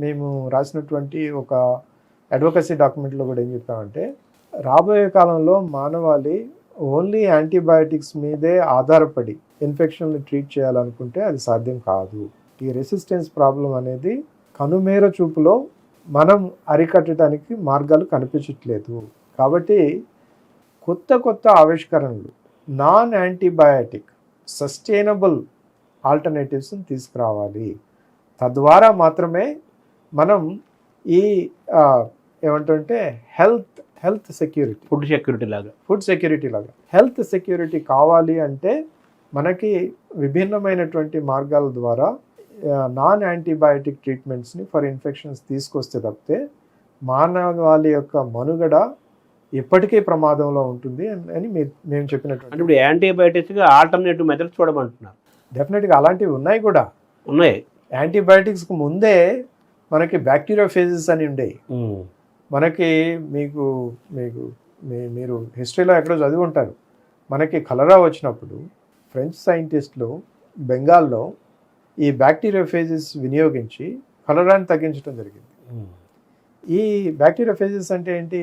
మేము రాసినటువంటి ఒక అడ్వకసీ డాక్యుమెంట్లో కూడా ఏం చెప్పామంటే, రాబోయే కాలంలో మానవాళి ఓన్లీ యాంటీబయాటిక్స్ మీదే ఆధారపడి ఇన్ఫెక్షన్ని ట్రీట్ చేయాలనుకుంటే అది సాధ్యం కాదు. ఈ రెసిస్టెన్స్ ప్రాబ్లం అనేది కనుమేర చూపులో మనం అరికట్టడానికి మార్గాలు కనిపించట్లేదు. కాబట్టి కొత్త కొత్త ఆవిష్కరణలు, నాన్ యాంటీబయాటిక్ సస్టైనబుల్ ఆల్టర్నేటివ్స్ని తీసుకురావాలి. తద్వారా మాత్రమే మనం ఈ ఏమంటుంటే హెల్త్ సెక్యూరిటీ, ఫుడ్ సెక్యూరిటీ లాగా హెల్త్ సెక్యూరిటీ కావాలి అంటే మనకి విభిన్నమైనటువంటి మార్గాల ద్వారా నాన్ యాంటీబయాటిక్ ట్రీట్మెంట్స్ని ఫర్ ఇన్ఫెక్షన్స్ తీసుకొస్తే తప్పితే మానవాళి యొక్క మనుగడ ఎప్పటికీ ప్రమాదంలో ఉంటుంది అని మేము చెప్పినట్టు. అంటే ఇప్పుడు యాంటీబయాటిక్స్ ఆల్టర్నేటివ్ మెథడ్స్ చూడమంటున్నారు. డెఫినెట్గా అలాంటివి ఉన్నాయి కూడా. ఉన్నాయి. యాంటీబయాటిక్స్కి ముందే మనకి బ్యాక్టీరియా ఫేజెస్ అని ఉండేవి. మనకి మీరు హిస్టరీలో ఎక్కడో చదివి ఉంటారు. మనకి కలరా వచ్చినప్పుడు ఫ్రెంచ్ సైంటిస్టులు బెంగాల్లో ఈ బ్యాక్టీరియా ఫేజెస్ వినియోగించి కలరాని తగ్గించడం జరిగింది. ఈ బ్యాక్టీరియా ఫేజెస్ అంటే ఏంటి?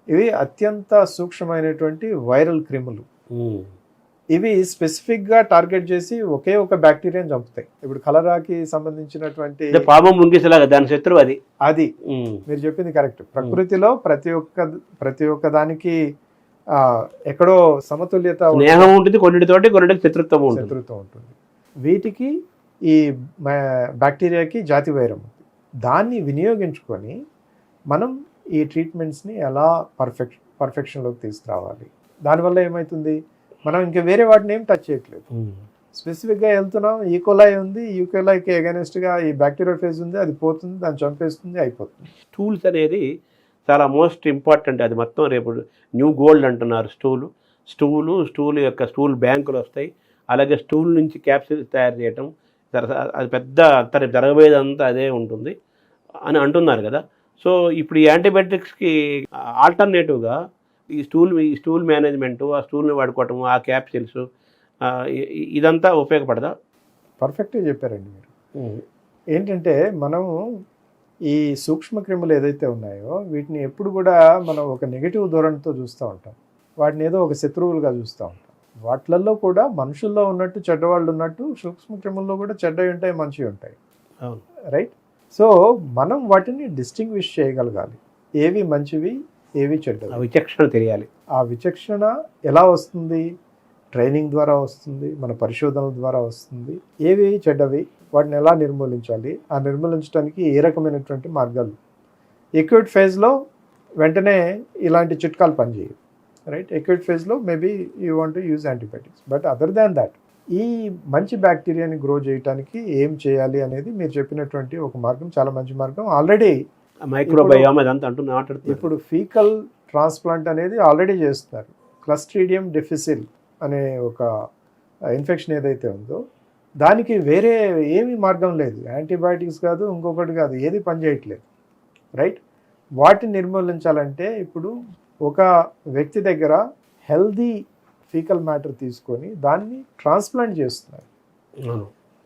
ఇవి అత్యంత సూక్ష్మమైనటువంటి వైరల్ క్రిములు. ఇవి స్పెసిఫిక్గా టార్గెట్ చేసి ఒకే ఒక బ్యాక్టీరియాని చంపుతాయి. ఇప్పుడు కలరాకి సంబంధించినటువంటి పాపం ముంగిసలాగా దాని శత్రువు అది మీరు చెప్పింది కరెక్ట్. ప్రకృతిలో ప్రతి ఒక్క దానికి ఎక్కడో సమతుల్యత స్నేహం ఉంటుంది, కొన్నిటికి శత్రుత్వం ఉంటుంది. వీటికి ఈ బ్యాక్టీరియాకి జాతి వైరం ఉంది. దాన్ని వినియోగించుకొని మనం ఈ ట్రీట్మెంట్స్ని ఎలా పర్ఫెక్షన్లోకి తీసుకురావాలి. దానివల్ల ఏమవుతుంది, మనం ఇంకా వేరే వాటిని ఏం టచ్ చేయట్లేదు. స్పెసిఫిక్గా వెళ్తున్నాం, ఈకోలై ఉంది, ఈకోలైకి అగైనెస్ట్గా ఈ బ్యాక్టీరియా ఫేజ్ ఉంది, అది పోతుంది, దాన్ని చంపేస్తుంది, అయిపోతుంది. స్టూల్స్ అనేది చాలా మోస్ట్ ఇంపార్టెంట్. అది మొత్తం రేపు న్యూ గోల్డ్ అంటున్నారు. స్టూల్ యొక్క స్టూల్ బ్యాంకులు వస్తాయి. అలాగే స్టూల్ నుంచి క్యాప్సిల్స్ తయారు చేయటం, అది పెద్ద అంతా జరగబోయేదంతా అదే ఉంటుంది అని అంటున్నారు కదా. సో ఇప్పుడు ఈ యాంటీబయాటిక్స్కి ఆల్టర్నేటివ్గా ఈ స్టూల్ మేనేజ్మెంటు, ఆ స్టూల్ని వాడుకోవటము, ఆ క్యాప్సిల్స్, ఇదంతా ఉపయోగపడదా? పర్ఫెక్ట్గా చెప్పారండి మీరు. ఏంటంటే మనము ఈ సూక్ష్మక్రిములు ఏదైతే ఉన్నాయో వీటిని ఎప్పుడు కూడా మనం ఒక నెగిటివ్ ధోరణితో చూస్తూ ఉంటాం. వాటిని ఏదో ఒక శత్రువులుగా చూస్తూ ఉంటాం. వాటిలలో కూడా మనుషుల్లో ఉన్నట్టు చెడ్డవాళ్ళు ఉన్నట్టు సూక్ష్మక్రిముల్లో కూడా చెడ్డవి ఉంటాయి, మంచివి ఉంటాయి. రైట్. సో మనం వాటిని డిస్టింగ్విష్ చేయగలగాలి. ఏవి మంచివి, ఏవి చెడ్డవి, విచక్షణ తెలియాలి. ఆ విచక్షణ ఎలా వస్తుంది? ట్రైనింగ్ ద్వారా వస్తుంది, మన పరిశోధనల ద్వారా వస్తుంది. ఏవి చెడ్డవి, వాటిని ఎలా నిర్మూలించాలి, ఆ నిర్మూలించడానికి ఏ రకమైనటువంటి మార్గాలు. ఎక్యూట్ ఫేజ్లో వెంటనే ఇలాంటి చిట్కాలు పనిచేయవు. రైట్. ఎక్యూట్ ఫేజ్లో maybe you want to use antibiotics. But other than that ఈ మంచి బ్యాక్టీరియాని గ్రో చేయడానికి ఏం చేయాలి అనేది మీరు చెప్పినటువంటి ఒక మార్గం చాలా మంచి మార్గం. ఆల్రెడీ మైక్రోబయోమ్ అదంతా అంటున్నారు. ఇప్పుడు ఫీకల్ ట్రాన్స్ప్లాంట్ అనేది ఆల్రెడీ చేస్తున్నారు. క్లస్ట్రీడియం డిఫిసిల్ అనే ఒక ఇన్ఫెక్షన్ ఏదైతే ఉందో దానికి వేరే ఏమీ మార్గం లేదు. యాంటీబయాటిక్స్ కాదు, ఇంకొకటి కాదు, ఏది పనిచేయట్లేదు. రైట్. వాటిని నిర్మూలించాలంటే ఇప్పుడు ఒక వ్యక్తి దగ్గర హెల్దీ ఫీకల్ మ్యాటర్ తీసుకొని దాన్ని ట్రాన్స్ప్లాంట్ చేస్తున్నారు.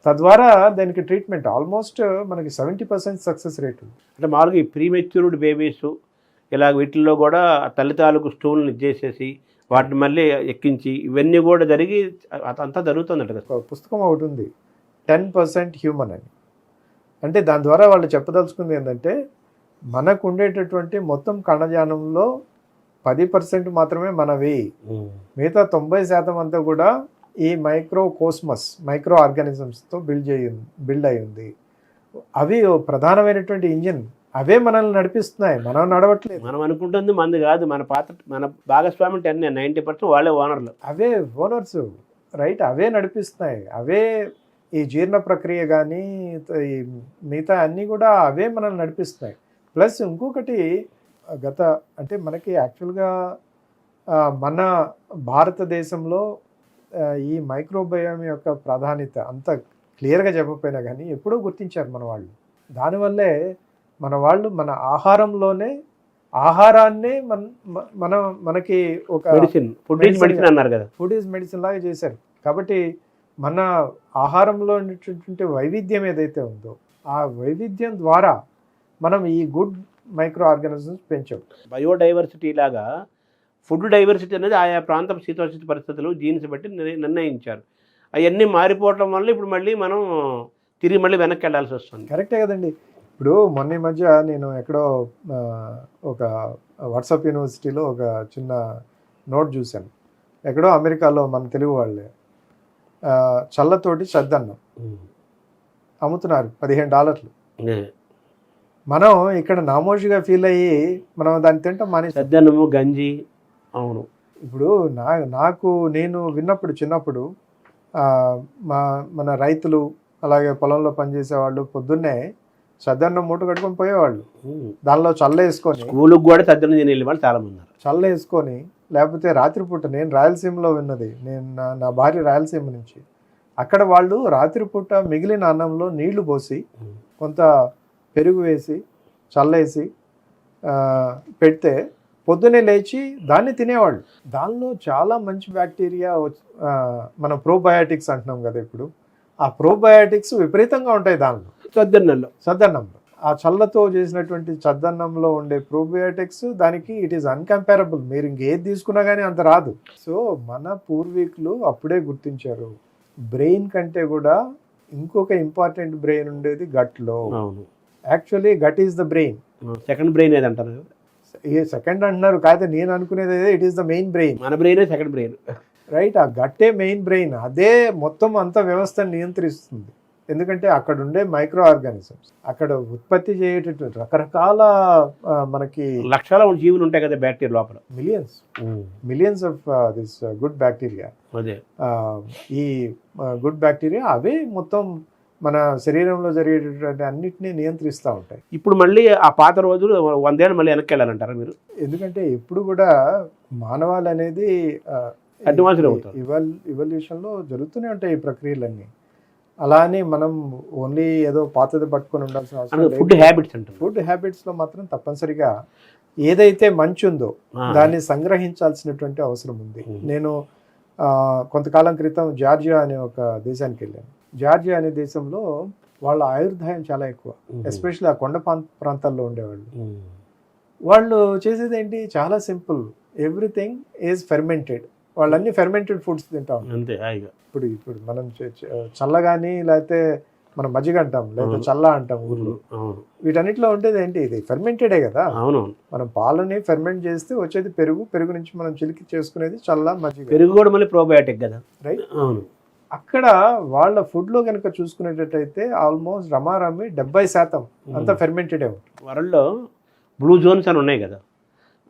తద్వారా దానికి ట్రీట్మెంట్ ఆల్మోస్ట్ మనకి 70% సక్సెస్ రేట్ ఉంది. అంటే మామూలుగా ఈ ప్రీమెచ్యూర్డ్ బేబీస్ ఇలా వీటిల్లో కూడా తల్లి తాలూకు స్టూల్ని ఇచ్చేసేసి వాటిని మళ్ళీ ఎక్కించి ఇవన్నీ కూడా జరిగి అంతా జరుగుతుందట కదా. పుస్తకం ఒకటి ఉంది 10% హ్యూమన్ అని. అంటే దాని ద్వారా వాళ్ళు చెప్పదలుచుకుంది ఏంటంటే మనకు ఉండేటటువంటి మొత్తం కణజాలంలో 10% మాత్రమే మనవి, మిగతా 90% అంతా కూడా ఈ మైక్రో ఆర్గానిజమ్స్తో బిల్డ్ అయి ఉంది. అవి ప్రధానమైనటువంటి ఇంజిన్, అవే మనల్ని నడిపిస్తున్నాయి, మనం నడవట్లేదు. మనం అనుకుంటుంది మంది కాదు, మన భాగస్వామి 90% వాళ్ళే ఓనర్లు, అవే ఓనర్స్. రైట్. అవే నడిపిస్తున్నాయి, అవే ఈ జీర్ణ ప్రక్రియ కానీ ఈ మిగతా అన్నీ కూడా అవే మనల్ని నడిపిస్తున్నాయి. ప్లస్ ఇంకొకటి అంటే మనకి యాక్చువల్గా మన భారతదేశంలో ఈ మైక్రోబయోమ్ యొక్క ప్రాధాన్యత అంత క్లియర్గా చెప్పకపోయినా కానీ ఎప్పుడూ గుర్తించారు మన వాళ్ళు. దానివల్లే మన వాళ్ళు మన ఆహారాన్నే మనకి ఒక ఫుడ్ ఈజ్ మెడిసిన్ అన్నారు కదా, ఫుడ్ ఈజ్ మెడిసిన్ లాగా చేశారు. కాబట్టి మన ఆహారంలో ఉండేటటువంటి వైవిధ్యం ఏదైతే ఉందో ఆ వైవిధ్యం ద్వారా మనం ఈ గుడ్ మైక్రో ఆర్గానిజమ్స్ పెంచాం. బయోడైవర్సిటీ లాగా ఫుడ్ డైవర్సిటీ అనేది ఆయా ప్రాంతం శీతోష్ణ పరిస్థితులు జీన్స్ బట్టి నిర్ణయించారు. అవన్నీ మారిపోవటం వల్ల ఇప్పుడు మళ్ళీ మనం తిరిగి మళ్ళీ వెనక్కి వెళ్ళాల్సి వస్తుంది. కరెక్టే కదండి. ఇప్పుడు మొన్న ఈ మధ్య నేను ఎక్కడో ఆ, ఒక వాట్సాప్ యూనివర్సిటీలో ఒక చిన్న నోట్ చూశాను. ఎక్కడో అమెరికాలో మన తెలుగు వాళ్ళే చల్లతోటి చద్దన్నం అమ్ముతున్నారు $15. మనం ఇక్కడ నామోషిగా ఫీల్ అయ్యి మనం దాన్ని తింటాం మానేసి. సద్దన్నము గంజి. అవును. ఇప్పుడు నేను విన్నప్పుడు చిన్నప్పుడు మన రైతులు అలాగే పొలంలో పనిచేసే వాళ్ళు పొద్దున్నే సద్దన్నం మూట కట్టుకొని పోయేవాళ్ళు. దానిలో చల్ల వేసుకొని స్కూల్కి కూడా సద్దన్నం తిని వెళ్ళే వాళ్ళు చాలా మంది ఉన్నారు. చల్ల వేసుకొని, లేకపోతే రాత్రిపూట నేను రాయలసీమలో విన్నది, నేను నా భార్య రాయలసీమ నుంచి, అక్కడ వాళ్ళు రాత్రిపూట మిగిలిన అన్నంలో నీళ్లు పోసి కొంత పెరుగు వేసి చల్లేసి పెడితే పొద్దునే లేచి దాన్ని తినేవాళ్ళు. దానిలో చాలా మంచి బ్యాక్టీరియా మన ప్రోబయాటిక్స్ అంటున్నాం కదా ఇప్పుడు, ఆ ప్రోబయాటిక్స్ విపరీతంగా ఉంటాయి దానిలో. సద్దన్నంలో ఆ చల్లతో చేసినటువంటి చద్దన్నంలో ఉండే ప్రోబయాటిక్స్ దానికి ఇట్ ఈస్ అన్కంపారబుల్. మీరు ఇంకేది తీసుకున్నా కానీ అంత రాదు. సో మన పూర్వీకులు అప్పుడే గుర్తించారు, బ్రెయిన్ కంటే కూడా ఇంకొక ఇంపార్టెంట్ బ్రెయిన్ ఉండేది గట్లో. Actually gut is the brain. Second brain ఏది అంటారు? సెకండ్ అంటున్నారు కాదు, నేను అనుకునేది it is the main brain. మన బ్రెయిన్ సెకండ్ బ్రెయిన్, రైట్. ఆ గట్టే మెయిన్ బ్రెయిన్, అదే మొత్తం అంత వ్యవస్థను నియంత్రిస్తుంది. ఎందుకంటే అక్కడ ఉండే మైక్రో ఆర్గానిజమ్స్, అక్కడ ఉత్పత్తి చేసేటటువంటి రకరకాల మనకి లక్షల జీవులు ఉంటాయి కదా బ్యాక్టీరియా లోపల, millions of this good bacteria. అదే ఈ గుడ్ బ్యాక్టీరియా అవే మొత్తం మన శరీరంలో జరిగేటటువంటి అన్నిటినీ నియంత్రిస్తూ ఉంటాయి. ఇప్పుడు మళ్ళీ ఆ పాత రోజులు 100 ఏళ్ళు మళ్ళీ వెనక్కి వెళ్ళాలంటారా మీరు? ఎందుకంటే ఎప్పుడు కూడా మానవాళి అనేది ఇవల్యూషన్లో జరుగుతూనే ఉంటాయి ఈ ప్రక్రియలన్నీ. అలా అని మనం ఓన్లీ ఏదో పాతది పట్టుకొని ఉండాల్సిన అవసరం లేదు. ఫుడ్ హ్యాబిట్స్ లో మాత్రం తప్పనిసరిగా ఏదైతే మంచి ఉందో దాన్ని సంగ్రహించాల్సినటువంటి అవసరం ఉంది. నేను కొంతకాలం క్రితం జార్జియా అనే ఒక దేశానికి వెళ్ళాను. జార్జియా అనే దేశంలో వాళ్ళ ఆయుర్దాయం చాలా ఎక్కువ, ఎస్పెషల్లీ ఆ కొండ ప్రాంతాల్లో ఉండేవాళ్ళు. వాళ్ళు చేసేది ఏంటి, చాలా సింపుల్, ఎవ్రీథింగ్ ఈజ్ ఫెర్మెంటెడ్. వాళ్ళన్నీ ఫెర్మెంటెడ్ ఫుడ్స్ తింటా ఉంటారు. ఇప్పుడు మనం చల్లగాని లేకపోతే మనం మజ్జిగ అంటాం, లేకపోతే చల్ల అంటాం ఊర్లో. వీటన్నిటిలో ఉండేది ఏంటి, ఇది ఫెర్మెంటెడే కదా. మనం పాలని ఫెర్మెంట్ చేస్తే వచ్చేది పెరుగు, పెరుగు నుంచి మనం చిలికి చేసుకునేది చల్ల మజ్జిగ. పెరుగు కూడా మళ్ళీ ప్రోబయాటిక్ కదా, రైట్. అక్కడ వాళ్ళ ఫుడ్ లో కనుక చూసుకునేటట్టయితే ఆల్మోస్ట్ రమారమి 70% అంతా ఫెర్మెంటెడే ఉంటుంది. వరల్డ్లో బ్లూ జోన్స్ అని ఉన్నాయి కదా,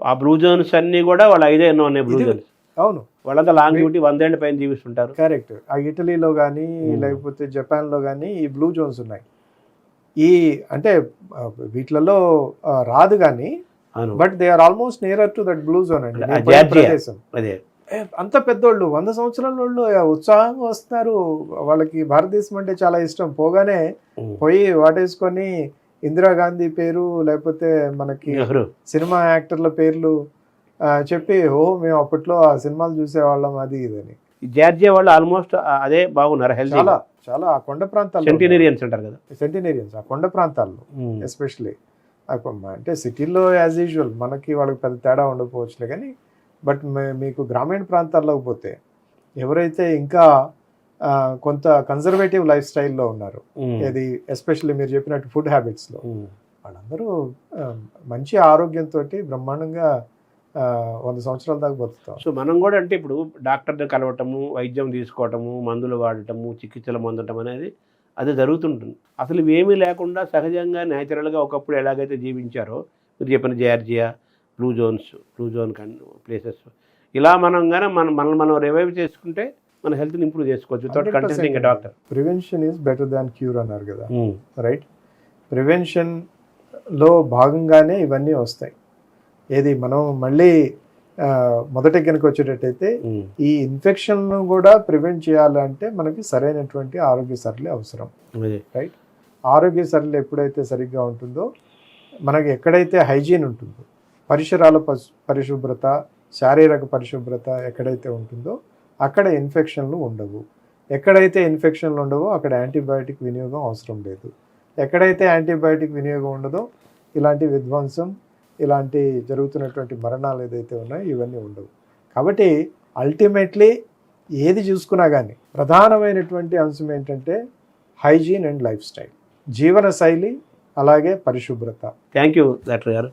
ఆ బ్లూ జోన్స్ అన్ని కూడా వాళ్ళ 5 ఎన్నో ఉన్నాయి బ్లూ జోన్స్. అవును, వాళ్ళంతా లాంగ్ డ్యూటీ 100 ఏళ్ళ పైన జీవిస్తుంటారు. కరెక్ట్. ఆ ఇటలీలో కానీ లేకపోతే జపాన్లో కానీ ఈ బ్లూ జోన్స్ ఉన్నాయి. ఈ అంటే వీటిలలో రాదు కానీ, but they are almost nearer to that blue zone అండి. అదే అంత పెద్దోళ్ళు 100 సంవత్సరాల వాళ్ళు ఉత్సాహంగా వస్తున్నారు. వాళ్ళకి భారతదేశం అంటే చాలా ఇష్టం. పోగానే పోయి వాటేసుకొని ఇందిరాగాంధీ పేరు లేకపోతే మనకి సినిమా యాక్టర్ల పేర్లు చెప్పి, మేము అప్పట్లో ఆ సినిమాలు చూసేవాళ్ళం అది ఇదని. జార్జియా వాళ్ళు ఆల్మోస్ట్ అదే బాగున్నారు, చాలా చాలా ఆ కొండ ప్రాంతాల్లో సెంటినేరియన్స్ అంటారు కదా, సెంటినేరియన్స్ ఆ కొండ ప్రాంతాల్లో ఎస్పెషల్లీ. అంటే సిటీలో యాజ్ యూజువల్ మనకి వాళ్ళకి పెద్ద తేడా ఉండకపోవచ్చులే కానీ, బట్ మీకు గ్రామీణ ప్రాంతాల్లోకి పోతే ఎవరైతే ఇంకా కొంత కన్జర్వేటివ్ లైఫ్ స్టైల్లో ఉన్నారు, ఇది ఎస్పెషల్లీ మీరు చెప్పినట్టు ఫుడ్ హ్యాబిట్స్లో, వాళ్ళందరూ మంచి ఆరోగ్యంతో బ్రహ్మాండంగా 100 సంవత్సరాల దాకా బతుకుతాం. సో మనం కూడా అంటే ఇప్పుడు డాక్టర్ని కలవటము, వైద్యం తీసుకోవటము, మందులు వాడటము, చికిత్సలు పొందటం అనేది అది జరుగుతుంటుంది. అసలు ఇవేమీ లేకుండా సహజంగా న్యాచురల్గా ఒకప్పుడు ఎలాగైతే జీవించారో మీరు చెప్పిన జార్జియా, బ్లూ జోన్ ప్లేసెస్, ఇలా మనం కానీ మనం రివైవ్ చేసుకుంటే మన హెల్త్ని ఇంప్రూవ్ చేసుకోవచ్చు without consulting a doctor. Prevention is better than cure అన్నారు కదా, రైట్. ప్రివెన్షన్లో భాగంగానే ఇవన్నీ వస్తాయి. ఏది మనం మళ్ళీ మొదటి కనుక వచ్చేటట్టయితే ఈ ఇన్ఫెక్షన్ కూడా ప్రివెంట్ చేయాలంటే మనకి సరైనటువంటి ఆరోగ్య సరళి అవసరం, రైట్. ఆరోగ్య సరళి ఎప్పుడైతే సరిగ్గా ఉంటుందో, మనకి ఎక్కడైతే హైజీన్ ఉంటుందో, పరిసరాల పరిశుభ్రత, శారీరక పరిశుభ్రత ఎక్కడైతే ఉంటుందో అక్కడ ఇన్ఫెక్షన్లు ఉండవు. ఎక్కడైతే ఇన్ఫెక్షన్లు ఉండవో అక్కడ యాంటీబయాటిక్ వినియోగం అవసరం లేదు. ఎక్కడైతే యాంటీబయాటిక్ వినియోగం ఉండదో ఇలాంటి విధ్వంసం, ఇలాంటి జరుగుతున్నటువంటి మరణాలు ఏదైతే ఉన్నాయో ఇవన్నీ ఉండవు. కాబట్టి అల్టిమేట్లీ ఏది చూసుకున్నా కానీ ప్రధానమైనటువంటి అంశం ఏంటంటే హైజీన్ అండ్ లైఫ్ స్టైల్, జీవన శైలి, అలాగే పరిశుభ్రత. థ్యాంక్ యూ డాక్టర్ గారు.